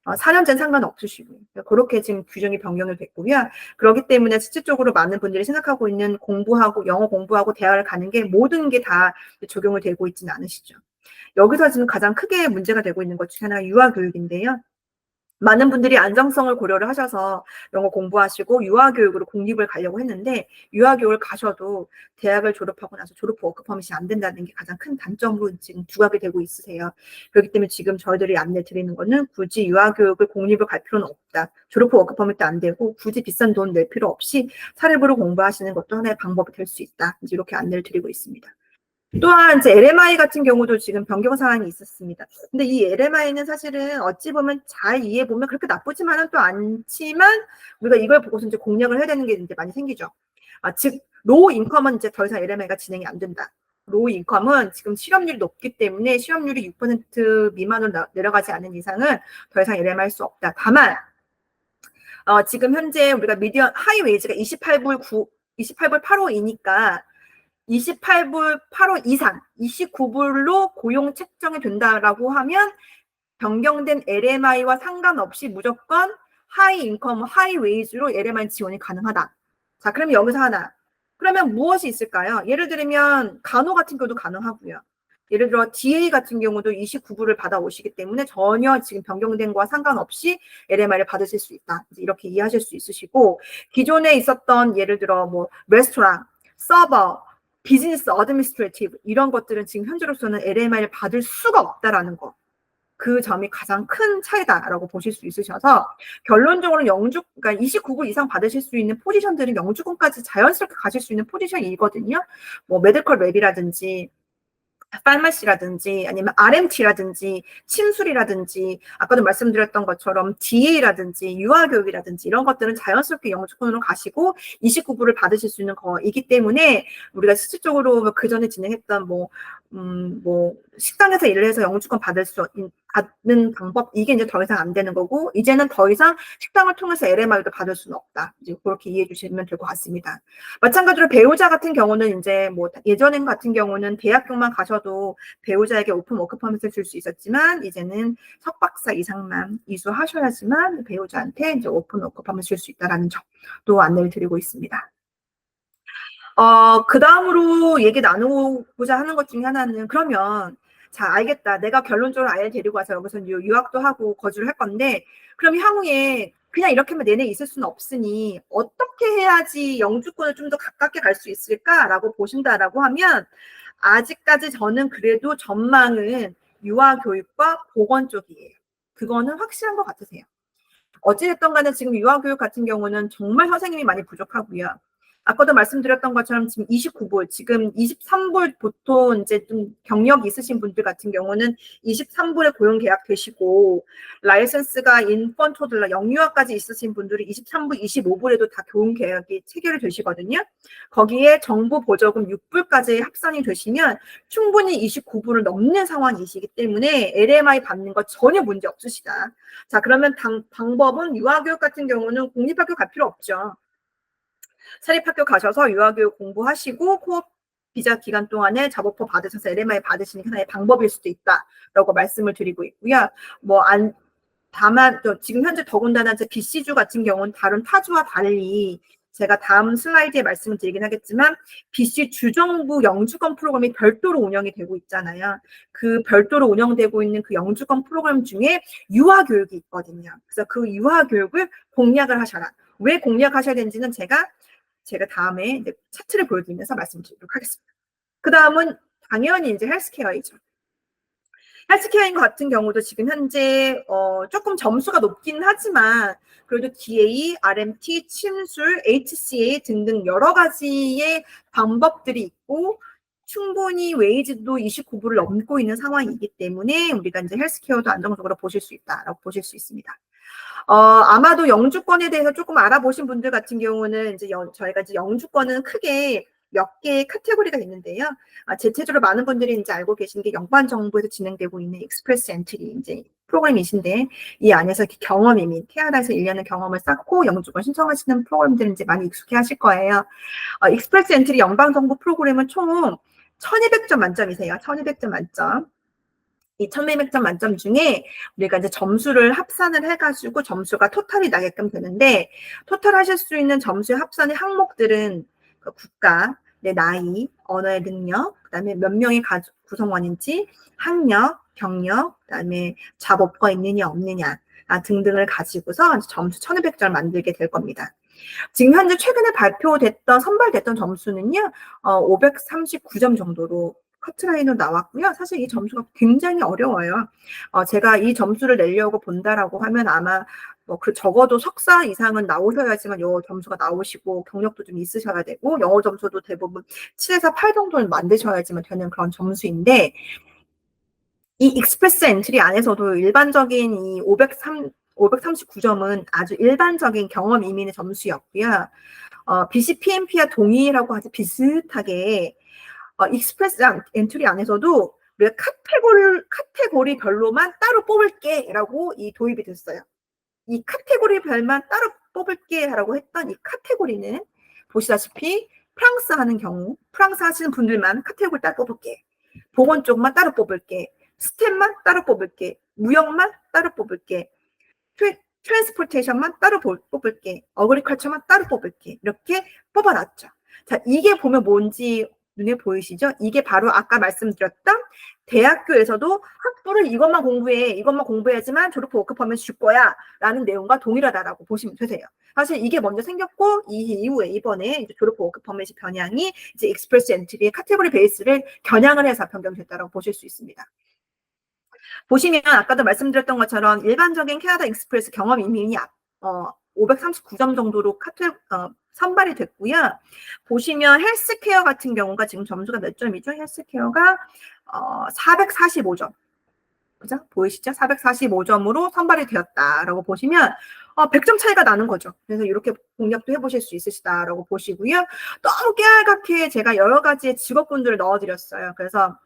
4년제는 상관없으시고요. 그렇게 지금 규정이 변경이 됐고요. 그렇기 때문에 실질적으로 많은 분들이 생각하고 있는 공부하고 영어 공부하고 대학을 가는 게 모든 게 다 적용을 되고 있지는 않으시죠. 여기서 지금 가장 크게 문제가 되고 있는 것 중에 하나가 유아교육인데요. 많은 분들이 안정성을 고려를 하셔서 영어 공부하시고 유아교육으로 공립을 가려고 했는데 유아교육을 가셔도 대학을 졸업하고 나서 졸업 후 워크퍼밋이 안 된다는 게 가장 큰 단점으로 지금 두각이 되고 있으세요. 그렇기 때문에 지금 저희들이 안내 드리는 거는 굳이 유아교육을 공립을 갈 필요는 없다. 졸업 후 워크퍼밋도 안 되고 굳이 비싼 돈 낼 필요 없이 사립으로 공부하시는 것도 하나의 방법이 될 수 있다. 이렇게 안내를 드리고 있습니다. 또한 이제 LMI 같은 경우도 지금 변경 사항이 있었습니다. 근데 이 LMI는 사실은 어찌 보면 잘 이해해 보면 그렇게 나쁘지만은 또 않지만 우리가 이걸 보고서 이제 공략을 해야 되는 게 이제 많이 생기죠. 즉 로우 인컴은 이제 더 이상 LMI가 진행이 안 된다. 로우 인컴은 지금 실업률이 높기 때문에 실업률이 6% 미만으로 내려가지 않는 이상은 더 이상 LMI 할 수 없다. 다만 지금 현재 우리가 미디언 하이 웨이지가 28불 85이니까 28불 8호 이상 29불로 고용 책정이 된다라고 하면 변경된 LMI와 상관없이 무조건 하이 인컴, 하이 웨이즈로 LMI 지원이 가능하다. 자, 그러면 여기서 하나. 그러면 무엇이 있을까요? 예를 들면 간호 같은 경우도 가능하고요. 예를 들어 DA 같은 경우도 29불을 받아오시기 때문에 전혀 지금 변경된 거와 상관없이 LMI를 받으실 수 있다. 이렇게 이해하실 수 있으시고 기존에 있었던 예를 들어 뭐 레스토랑, 서버, 비즈니스 어드미니스트레이티브 이런 것들은 지금 현재로서는 LMI를 받을 수가 없다라는 거. 그 점이 가장 큰 차이다라고 보실 수 있으셔서 결론적으로 그러니까 29불 이상 받으실 수 있는 포지션들은 영주권까지 자연스럽게 가실 수 있는 포지션이거든요. 뭐 메디컬 랩이라든지 파마시라든지 아니면 RMT라든지 침술이라든지 아까도 말씀드렸던 것처럼 DA라든지 유아교육이라든지 이런 것들은 자연스럽게 영주권으로 가시고 29불을 받으실 수 있는 거이기 때문에 우리가 실질적으로 그 전에 진행했던 뭐 식당에서 일을 해서 영주권 받는 방법 이게 이제 더 이상 안 되는 거고 이제는 더 이상 식당을 통해서 LMI도 받을 수는 없다. 이제 그렇게 이해해 주시면 될 것 같습니다. 마찬가지로 배우자 같은 경우는 이제 뭐 예전 같은 경우는 대학교만 가셔도 배우자에게 오픈 워크 퍼밋을 줄 수 있었지만 이제는 석박사 이상만 이수하셔야지만 배우자한테 이제 오픈 워크 퍼밋을 줄 수 있다라는 점도 안내를 드리고 있습니다. 그 다음으로 얘기 나누고자 하는 것 중에 하나는 그러면 자 알겠다. 내가 결론적으로 아이를 데리고 와서 여기서 유학도 하고 거주를 할 건데 그럼 향후에 그냥 이렇게만 내내 있을 수는 없으니 어떻게 해야지 영주권을 좀 더 가깝게 갈 수 있을까라고 보신다라고 하면 아직까지 저는 그래도 전망은 유아교육과 보건 쪽이에요. 그거는 확실한 것 같으세요. 어찌됐든 간에 지금 유아교육 같은 경우는 정말 선생님이 많이 부족하고요. 아까도 말씀드렸던 것처럼 지금 29불, 지금 23불 보통 이제 좀 경력이 있으신 분들 같은 경우는 23불에 고용 계약 되시고 라이센스가 인펀 토들러 영유아까지 있으신 분들이 23불, 25불에도 다 고용 계약이 체결이 되시거든요. 거기에 정부 보조금 6불까지 합산이 되시면 충분히 29불을 넘는 상황이시기 때문에 LMI 받는 거 전혀 문제 없으시다. 자, 그러면 방법은 유아교육 같은 경우는 공립학교 갈 필요 없죠. 사립학교 가셔서 유아교육 공부하시고 코업 비자 기간 동안에 잡업허 받으셔서 LMI 받으시는 하나의 방법일 수도 있다라고 말씀을 드리고 있고요. 다만 지금 현재 더군다나 BC주 같은 경우는 다른 타주와 달리 제가 다음 슬라이드에 말씀을 드리긴 하겠지만 BC 주정부 영주권 프로그램이 별도로 운영이 되고 있잖아요. 그 별도로 운영되고 있는 그 영주권 프로그램 중에 유아교육이 있거든요. 그래서 그 유아교육을 공략을 하셔라. 왜 공략하셔야 되는지는 제가 다음에 이제 차트를 보여드리면서 말씀드리도록 하겠습니다. 그 다음은 당연히 이제 헬스케어이죠. 헬스케어인 것 같은 경우도 지금 현재 조금 점수가 높긴 하지만 그래도 DA, RMT, 침술, HCA 등등 여러 가지의 방법들이 있고 충분히 웨이즈도 29불을 넘고 있는 상황이기 때문에 우리가 이제 헬스케어도 안정적으로 보실 수 있다라고 보실 수 있습니다. 아마도 영주권에 대해서 조금 알아보신 분들 같은 경우는 이제 저희가 이제 영주권은 크게 몇 개의 카테고리가 있는데요. 대체적으로 많은 분들이 이제 알고 계신 게 연방정부에서 진행되고 있는 익스프레스 엔트리 이제 프로그램이신데 이 안에서 경험 이민, 캐나다에서 1년의 경험을 쌓고 영주권 신청하시는 프로그램들은 이제 많이 익숙해 하실 거예요. 익스프레스 엔트리 연방정부 프로그램은 총 1200점 만점이세요. 1200점 만점. 이 1200점 만점 중에 우리가 이제 점수를 합산을 해가지고 점수가 토탈이 나게끔 되는데 토탈 하실 수 있는 점수의 합산의 항목들은 국가, 내 나이, 언어의 능력, 그다음에 몇 명의 가족 구성원인지, 학력, 경력, 그다음에 잡업과 있느냐 없느냐 등등을 가지고서 점수 1200점 만들게 될 겁니다. 지금 현재 최근에 선발됐던 점수는요, 539점 정도로 커트라인으로 나왔고요. 사실 이 점수가 굉장히 어려워요. 제가 이 점수를 내려고 본다라고 하면 아마 적어도 석사 이상은 나오셔야지만 영어 점수가 나오시고 경력도 좀 있으셔야 되고 영어 점수도 대부분 7에서 8 정도는 만드셔야지만 되는 그런 점수인데 이 익스프레스 엔트리 안에서도 일반적인 이 539점은 아주 일반적인 경험 이민의 점수였고요. BCPMP와 동일하고 아주 비슷하게 익스프레스 엔트리 안에서도 우리가 카테고리별로만 따로 뽑을게라고 이 도입이 됐어요. 이 카테고리별만 따로 뽑을게라고 했던 이 카테고리는 보시다시피 프랑스 하는 경우 프랑스 하시는 분들만 카테고리 따로 뽑을게. 보건 쪽만 따로 뽑을게. 스템만 따로 뽑을게. 무역만 따로 뽑을게. 트랜스포테이션만 따로 뽑을게. 어그리컬처만 따로 뽑을게. 이렇게 뽑아놨죠. 자, 이게 보면 뭔지 눈에 보이시죠? 이게 바로 아까 말씀드렸던 대학교에서도 학부를 이것만 공부해야지만 졸업 후 워크퍼밋 줄 거야 라는 내용과 동일하다라고 보시면 되세요. 사실 이게 먼저 생겼고 이 이후에 이번에 이제 졸업 후 워크퍼밋 변형이 이제 익스프레스 엔트리의 카테고리 베이스를 겨냥을 해서 변경됐다라고 보실 수 있습니다. 보시면 아까도 말씀드렸던 것처럼 일반적인 캐나다 익스프레스 경험 이민이 539점 정도로 선발이 됐고요. 보시면 헬스케어 같은 경우가 지금 점수가 몇 점이죠? 헬스케어가 445점. 그죠? 보이시죠? 445점으로 선발이 되었다라고 보시면 100점 차이가 나는 거죠. 그래서 이렇게 공략도 해보실 수 있으시다라고 보시고요. 너무 깨알같게 제가 여러 가지의 직업군들을 넣어드렸어요. 그래서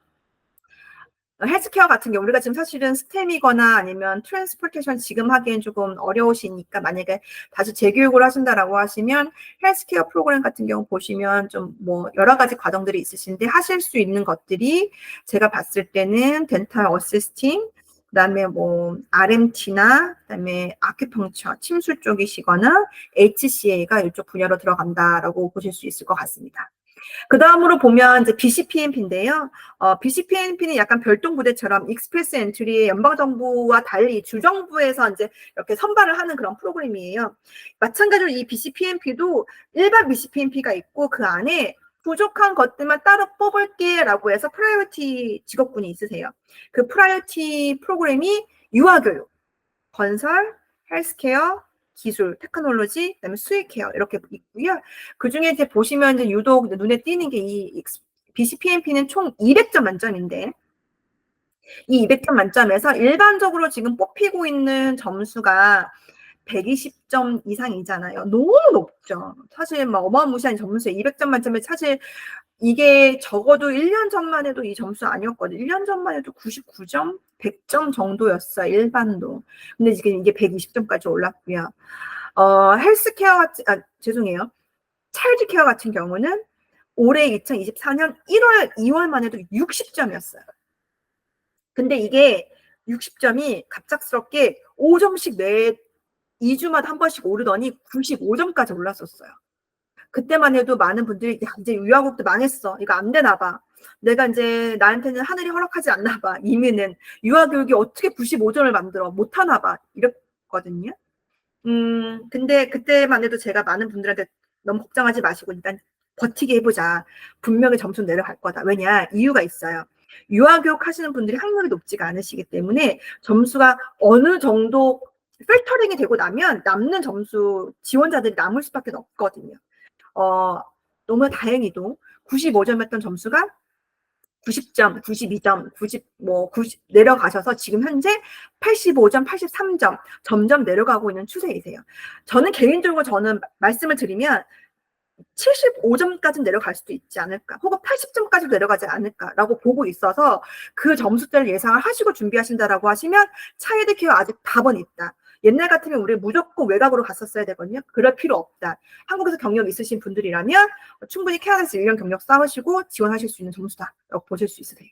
헬스케어 같은 경우 우리가 지금 사실은 스템이거나 아니면 트랜스포테이션 지금 하기엔 조금 어려우시니까 만약에 다시 재교육을 하신다라고 하시면 헬스케어 프로그램 같은 경우 보시면 좀 뭐 여러 가지 과정들이 있으신데 하실 수 있는 것들이 제가 봤을 때는 덴탈 어시스팅 그다음에 뭐 RMT나 그다음에 아큐펑처 침술 쪽이시거나 HCA가 이쪽 분야로 들어간다라고 보실 수 있을 것 같습니다. 그 다음으로 보면 이제 BCPMP인데요. BCPMP는 약간 별동 부대처럼 익스프레스 엔트리의 연방정부와 달리 주정부에서 이제 이렇게 선발을 하는 그런 프로그램이에요. 마찬가지로 이 BCPMP도 일반 BCPMP가 있고 그 안에 부족한 것들만 따로 뽑을게라고 해서 프라이어티 직업군이 있으세요. 그 프라이어티 프로그램이 유아교육, 건설, 헬스케어, 기술, 테크놀로지, 그다음에 수익케어 이렇게 있고요. 그 중에 이제 보시면 이제 유독 눈에 띄는 게 이 BCPMP는 총 200점 만점인데 이 200점 만점에서 일반적으로 지금 뽑히고 있는 점수가 120점 이상이잖아요. 너무 높죠. 사실 막 어마무시한 점수에 200점 만점에 사실 이게 적어도 1년 전만 해도 이 점수 아니었거든요. 1년 전만 해도 99점, 100점 정도였어요. 일반도. 근데 지금 이게 120점까지 올랐고요. 헬스케어 죄송해요. 차일드케어 같은 경우는 올해 2024년 1월, 2월만 해도 60점이었어요. 근데 이게 60점이 갑작스럽게 5점씩 매 2주마다 한 번씩 오르더니 95점까지 올랐었어요. 그때만 해도 많은 분들이 야, 이제 유아교육도 망했어. 이거 안 되나 봐. 내가 이제 나한테는 하늘이 허락하지 않나 봐. 이미는 유아교육이 어떻게 95점을 만들어 못하나 봐. 이랬거든요. 근데 그때만 해도 제가 많은 분들한테 너무 걱정하지 마시고 일단 버티게 해보자. 분명히 점수는 내려갈 거다. 왜냐? 이유가 있어요. 유아교육 하시는 분들이 학력이 높지가 않으시기 때문에 점수가 어느 정도 필터링이 되고 나면 남는 점수 지원자들이 남을 수밖에 없거든요. 너무 다행히도 95점이었던 점수가 90점, 92점, 90 내려가셔서 지금 현재 85점, 83점 점점 내려가고 있는 추세이세요. 저는 개인적으로 말씀을 드리면 75점까지 내려갈 수도 있지 않을까, 혹은 80점까지 내려가지 않을까라고 보고 있어서 그 점수대를 예상을 하시고 준비하신다라고 하시면 차이드 케어 아직 답은 있다. 옛날 같으면 우리 무조건 외곽으로 갔었어야 되거든요. 그럴 필요 없다. 한국에서 경력 있으신 분들이라면 충분히 캐나다에서 1년 경력 쌓으시고 지원하실 수 있는 점수다라고 보실 수 있으세요.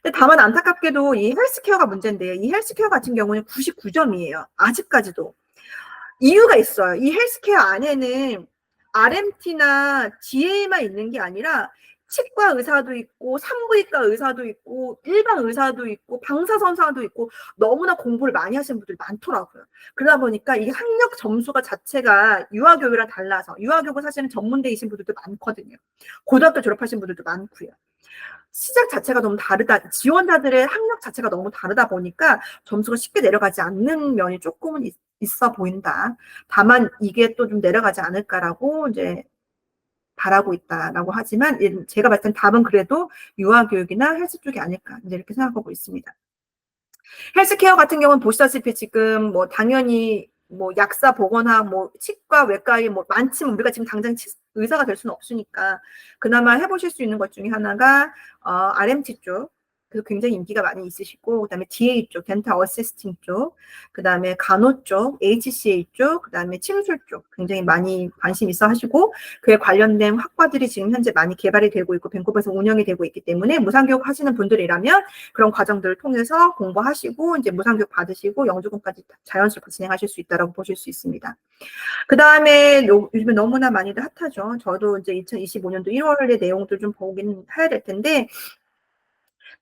근데 다만 안타깝게도 이 헬스케어가 문제인데요. 이 헬스케어 같은 경우는 99점이에요. 아직까지도. 이유가 있어요. 이 헬스케어 안에는 RMT나 DA만 있는 게 아니라 치과 의사도 있고 산부인과 의사도 있고 일반 의사도 있고 방사선사도 있고 너무나 공부를 많이 하시는 분들이 많더라고요. 그러다 보니까 이 학력 점수가 자체가 유아교육이랑 달라서, 유아교육은 사실은 전문대이신 분들도 많거든요. 고등학교 졸업하신 분들도 많고요. 시작 자체가 너무 다르다. 지원자들의 학력 자체가 너무 다르다 보니까 점수가 쉽게 내려가지 않는 면이 조금은 있어 보인다. 다만 이게 또 좀 내려가지 않을까라고 이제 바라고 있다라고 하지만 제가 봤을 땐 답은 그래도 유아교육이나 헬스 쪽이 아닐까 이제 이렇게 생각하고 있습니다. 헬스케어 같은 경우는 보시다시피 지금 뭐 당연히 뭐 약사, 보건학, 뭐 치과, 외과에 뭐 많지만 우리가 지금 당장 의사가 될 수는 없으니까 그나마 해보실 수 있는 것 중에 하나가 RMT 쪽. 그래서 굉장히 인기가 많이 있으시고, 그다음에 DA 쪽, 덴탈 어시스팅 쪽, 그다음에 간호 쪽, HCA 쪽, 그다음에 침술 쪽 굉장히 많이 관심 있어 하시고, 그에 관련된 학과들이 지금 현재 많이 개발이 되고 있고 밴쿠버에서 운영이 되고 있기 때문에 무상교육 하시는 분들이라면 그런 과정들을 통해서 공부하시고 이제 무상교육 받으시고 영주권까지 자연스럽게 진행하실 수 있다라고 보실 수 있습니다. 그 다음에 요즘에 너무나 많이들 핫하죠. 저도 이제 2025년도 1월의 내용들 좀 보긴 해야 될 텐데,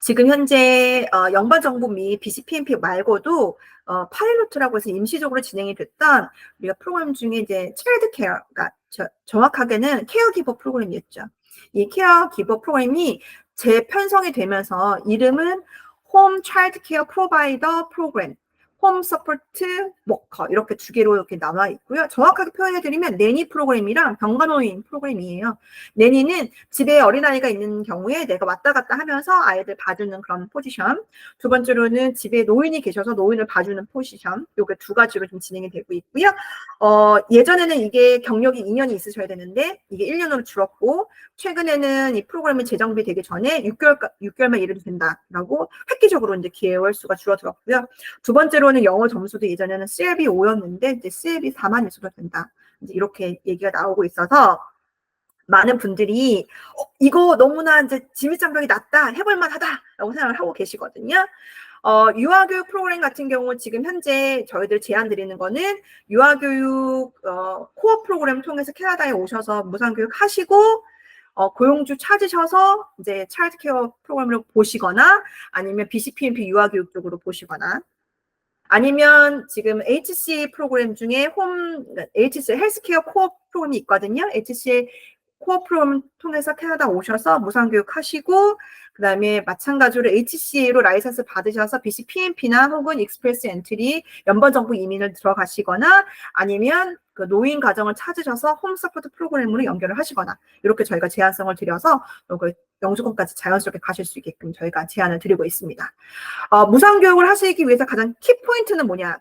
지금 현재 연방정부 및 BCPNP 말고도 파일로트라고 해서 임시적으로 진행이 됐던 우리가 프로그램 중에 이제 차일드 케어, 그러니까 정확하게는 케어기버 프로그램이었죠. 이 케어기버 프로그램이 재편성이 되면서 이름은 홈 차일드 케어 프로바이더 프로그램, 홈 서포트 워커 이렇게 두 개로 이렇게 나와 있고요. 정확하게 표현해드리면 내니 프로그램이랑 병간호인 프로그램이에요. 내니는 집에 어린아이가 있는 경우에 내가 왔다 갔다 하면서 아이들 봐주는 그런 포지션. 두 번째로는 집에 노인이 계셔서 노인을 봐주는 포지션. 요게 두 가지로 좀 진행이 되고 있고요. 예전에는 이게 경력이 2년이 있으셔야 되는데 이게 1년으로 줄었고, 최근에는 이 프로그램이 재정비 되기 전에 6개월만 일해도 된다라고 획기적으로 이제 기회월 수가 줄어들었고요. 두 번째로는 영어 점수도 예전에는 CLB 5였는데 이제 CLB 4만 있어도 된다. 이제 이렇게 얘기가 나오고 있어서 많은 분들이 이거 너무나 이제 진입장벽이 낮다, 해볼만 하다라고 생각을 하고 계시거든요. 유아교육 프로그램 같은 경우 지금 현재 저희들 제안 드리는 거는 유아교육 코어 프로그램 통해서 캐나다에 오셔서 무상교육 하시고 고용주 찾으셔서 이제 차일드 케어 프로그램을 보시거나 아니면 BCPNP 유아교육 쪽으로 보시거나 아니면 지금 HCA 프로그램 중에 HCA 헬스케어 코어 프로그램이 있거든요. HCA 코어 프로그램 통해서 캐나다 오셔서 무상교육 하시고, 그 다음에 마찬가지로 HCA로 라이선스 받으셔서 BCPNP나 혹은 익스프레스 엔트리 연번정부 이민을 들어가시거나 아니면 그 노인 가정을 찾으셔서 홈 서포트 프로그램으로 연결을 하시거나 이렇게 저희가 제안성을 드려서 영주권까지 자연스럽게 가실 수 있게끔 저희가 제안을 드리고 있습니다. 무상교육을 하시기 위해서 가장 키포인트는 뭐냐?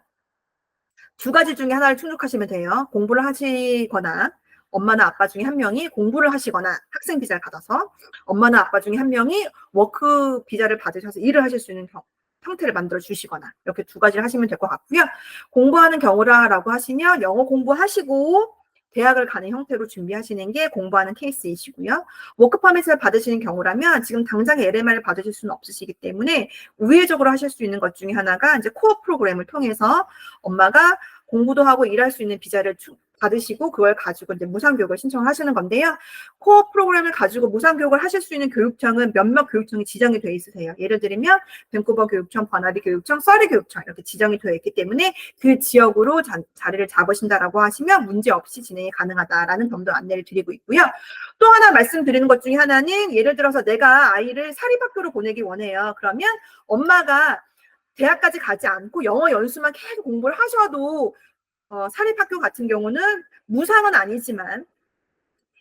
두 가지 중에 하나를 충족하시면 돼요. 공부를 하시거나 엄마나 아빠 중에 한 명이 공부를 하시거나 학생 비자를 받아서 엄마나 아빠 중에 한 명이 워크 비자를 받으셔서 일을 하실 수 있는 형태를 만들어 주시거나 이렇게 두 가지를 하시면 될 것 같고요. 공부하는 경우라고 하시면 영어 공부하시고 대학을 가는 형태로 준비하시는 게 공부하는 케이스이시고요. 워크퍼밋을 받으시는 경우라면 지금 당장 LMR을 받으실 수는 없으시기 때문에 우회적으로 하실 수 있는 것 중에 하나가 이제 코어 프로그램을 통해서 엄마가 공부도 하고 일할 수 있는 비자를 받으시고 그걸 가지고 이제 무상교육을 신청을 하시는 건데요. 코어 프로그램을 가지고 무상교육을 하실 수 있는 교육청은 몇몇 교육청이 지정이 되어 있으세요. 예를 들면 밴쿠버 교육청, 버나비 교육청, 서리 교육청 이렇게 지정이 되어 있기 때문에 그 지역으로 자리를 잡으신다라고 하시면 문제없이 진행이 가능하다라는 점도 안내를 드리고 있고요. 또 하나 말씀드리는 것 중에 하나는 예를 들어서 내가 아이를 사립학교로 보내기 원해요. 그러면 엄마가 대학까지 가지 않고 영어 연수만 계속 공부를 하셔도 사립학교 같은 경우는 무상은 아니지만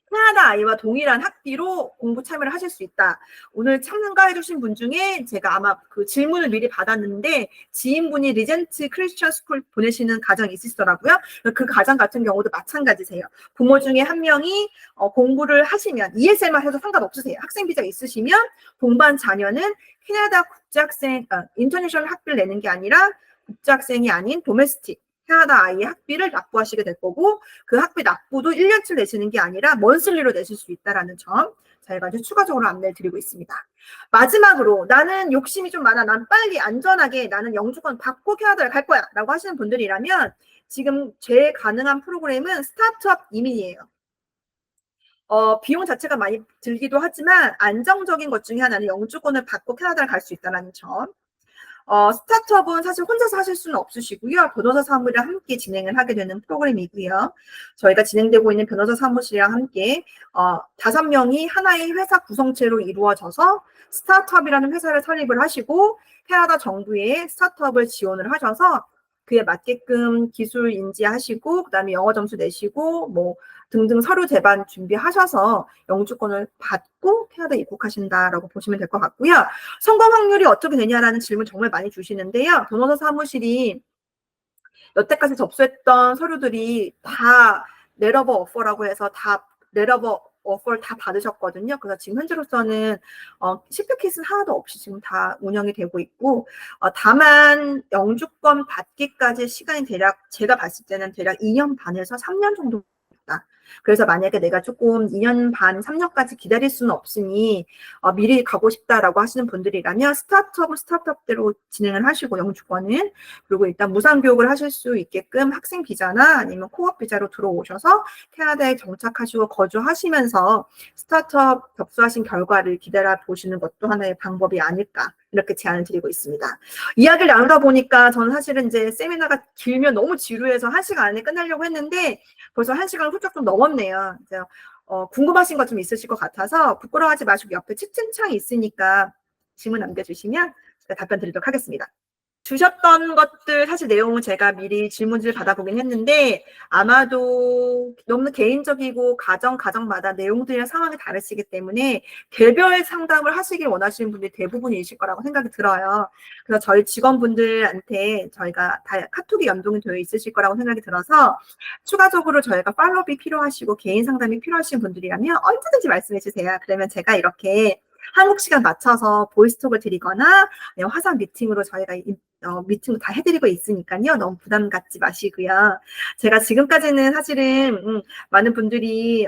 캐나다 아이와 동일한 학비로 공부 참여를 하실 수 있다. 오늘 참가해 주신 분 중에 제가 아마 그 질문을 미리 받았는데 지인분이 리젠트 크리스천 스쿨 보내시는 가정이 있으시더라고요. 그 가정 같은 경우도 마찬가지세요. 부모 중에 한 명이 공부를 하시면 ESL만 해도 상관없으세요. 학생 비자가 있으시면 동반 자녀는 캐나다 국제학생, 인터내셔널 학비를 내는 게 아니라 국제학생이 아닌 도메스틱 캐나다 아이의 학비를 납부하시게 될 거고 그 학비 납부도 1년치 내시는 게 아니라 먼슬리로 내실 수 있다는 점 저희가 이제 추가적으로 안내를 드리고 있습니다. 마지막으로 나는 욕심이 좀 많아. 난 빨리 안전하게 나는 영주권 받고 캐나다를 갈 거야 라고 하시는 분들이라면 지금 제일 가능한 프로그램은 스타트업 이민이에요. 비용 자체가 많이 들기도 하지만 안정적인 것 중에 하나는 영주권을 받고 캐나다를 갈 수 있다는 점. 스타트업은 사실 혼자서 하실 수는 없으시고요. 변호사 사무실이랑 함께 진행을 하게 되는 프로그램이고요. 저희가 진행되고 있는 변호사 사무실이랑 함께 5명이 하나의 회사 구성체로 이루어져서 스타트업이라는 회사를 설립을 하시고 캐나다 정부의 스타트업을 지원을 하셔서 그에 맞게끔 기술 인지하시고 그다음에 영어 점수 내시고 뭐 등등 서류 제반 준비하셔서 영주권을 받고 캐나다 입국하신다라고 보시면 될 것 같고요. 성공 확률이 어떻게 되냐라는 질문 정말 많이 주시는데요. 변호사 사무실이 여태까지 접수했던 서류들이 다 렛러버 오퍼라고 해서 다 렛러버 오퍼를 다 받으셨거든요. 그래서 지금 현재로서는 실패 케이스는 하나도 없이 지금 다 운영이 되고 있고 다만 영주권 받기까지 시간이 대략 제가 봤을 때는 대략 2년 반에서 3년 정도 있다. 그래서 만약에 내가 조금 2년 반, 3년까지 기다릴 수는 없으니 미리 가고 싶다라고 하시는 분들이라면 스타트업은 스타트업대로 진행을 하시고 영주권은 그리고 일단 무상교육을 하실 수 있게끔 학생 비자나 아니면 코업 비자로 들어오셔서 캐나다에 정착하시고 거주하시면서 스타트업 접수하신 결과를 기다려 보시는 것도 하나의 방법이 아닐까 이렇게 제안을 드리고 있습니다. 이야기를 나누다 보니까 저는 사실은 이제 세미나가 길면 너무 지루해서 1시간 안에 끝내려고 했는데 벌써 1시간을 훌쩍 좀 넘었네요. 궁금하신 것 좀 있으실 것 같아서 부끄러워하지 마시고 옆에 채팅창이 있으니까 질문 남겨주시면 제가 답변 드리도록 하겠습니다. 주셨던 것들 사실 내용은 제가 미리 질문지를 받아보긴 했는데 아마도 너무 개인적이고 가정마다 내용들이랑 상황이 다르시기 때문에 개별 상담을 하시길 원하시는 분들이 대부분이실 거라고 생각이 들어요. 그래서 저희 직원분들한테 저희가 다 카톡이 연동이 되어 있으실 거라고 생각이 들어서 추가적으로 저희가 팔로업이 필요하시고 개인 상담이 필요하신 분들이라면 언제든지 말씀해 주세요. 그러면 제가 이렇게 한국 시간 맞춰서 보이스톡을 드리거나 화상 미팅으로 저희가 미팅도 다 해드리고 있으니까요. 너무 부담 갖지 마시고요. 제가 지금까지는 사실은 많은 분들이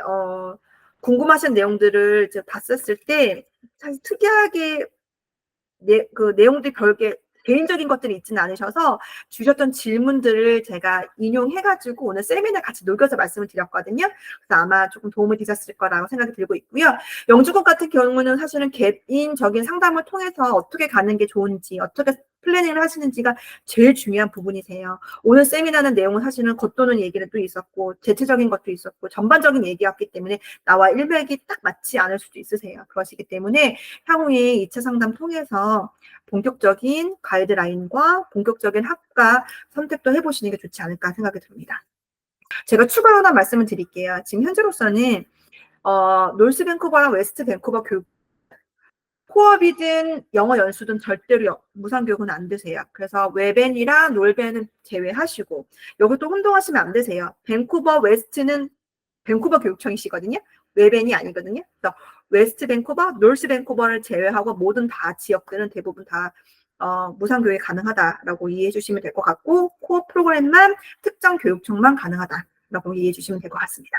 궁금하신 내용들을 이제 봤었을 때 사실 특이하게 그 내용들이 별게 개인적인 것들이 있지는 않으셔서 주셨던 질문들을 제가 인용해가지고 오늘 세미나 같이 녹여서 말씀을 드렸거든요. 그래서 아마 조금 도움이 되셨을 거라고 생각이 들고 있고요. 영주권 같은 경우는 사실은 개인적인 상담을 통해서 어떻게 가는 게 좋은지, 어떻게 플래닝을 하시는지가 제일 중요한 부분이세요. 오늘 세미나는 내용은 사실은 겉도는 얘기를 또 있었고, 대체적인 것도 있었고, 전반적인 얘기였기 때문에 나와 일맥이 딱 맞지 않을 수도 있으세요. 그러시기 때문에 향후에 2차 상담 통해서 본격적인 가이드라인과 본격적인 학과 선택도 해보시는 게 좋지 않을까 생각이 듭니다. 제가 추가로 하나 말씀을 드릴게요. 지금 현재로서는 노스 밴쿠버랑 웨스트 밴쿠버 교육 코업이든 영어 연수든 절대로 무상교육은 안 되세요. 그래서 웨벤이랑 놀벤은 제외하시고 여기 또 혼동하시면 안 되세요. 밴쿠버 웨스트는 밴쿠버 교육청이시거든요. 웨벤이 아니거든요. 그래서 웨스트 밴쿠버, 노스 밴쿠버를 제외하고 모든 다 지역들은 대부분 다 무상교육이 가능하다라고 이해해 주시면 될 것 같고 코어 프로그램만 특정 교육청만 가능하다라고 이해해 주시면 될 것 같습니다.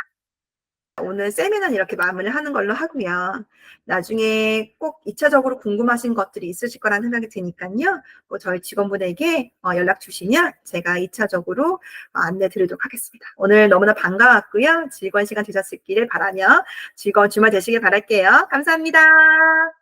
오늘 세미나는 이렇게 마무리하는 걸로 하고요. 나중에 꼭 2차적으로 궁금하신 것들이 있으실 거라는 생각이 드니까요. 저희 직원분에게 연락 주시면 제가 2차적으로 안내 드리도록 하겠습니다. 오늘 너무나 반가웠고요. 즐거운 시간 되셨기를 바라며 즐거운 주말 되시길 바랄게요. 감사합니다.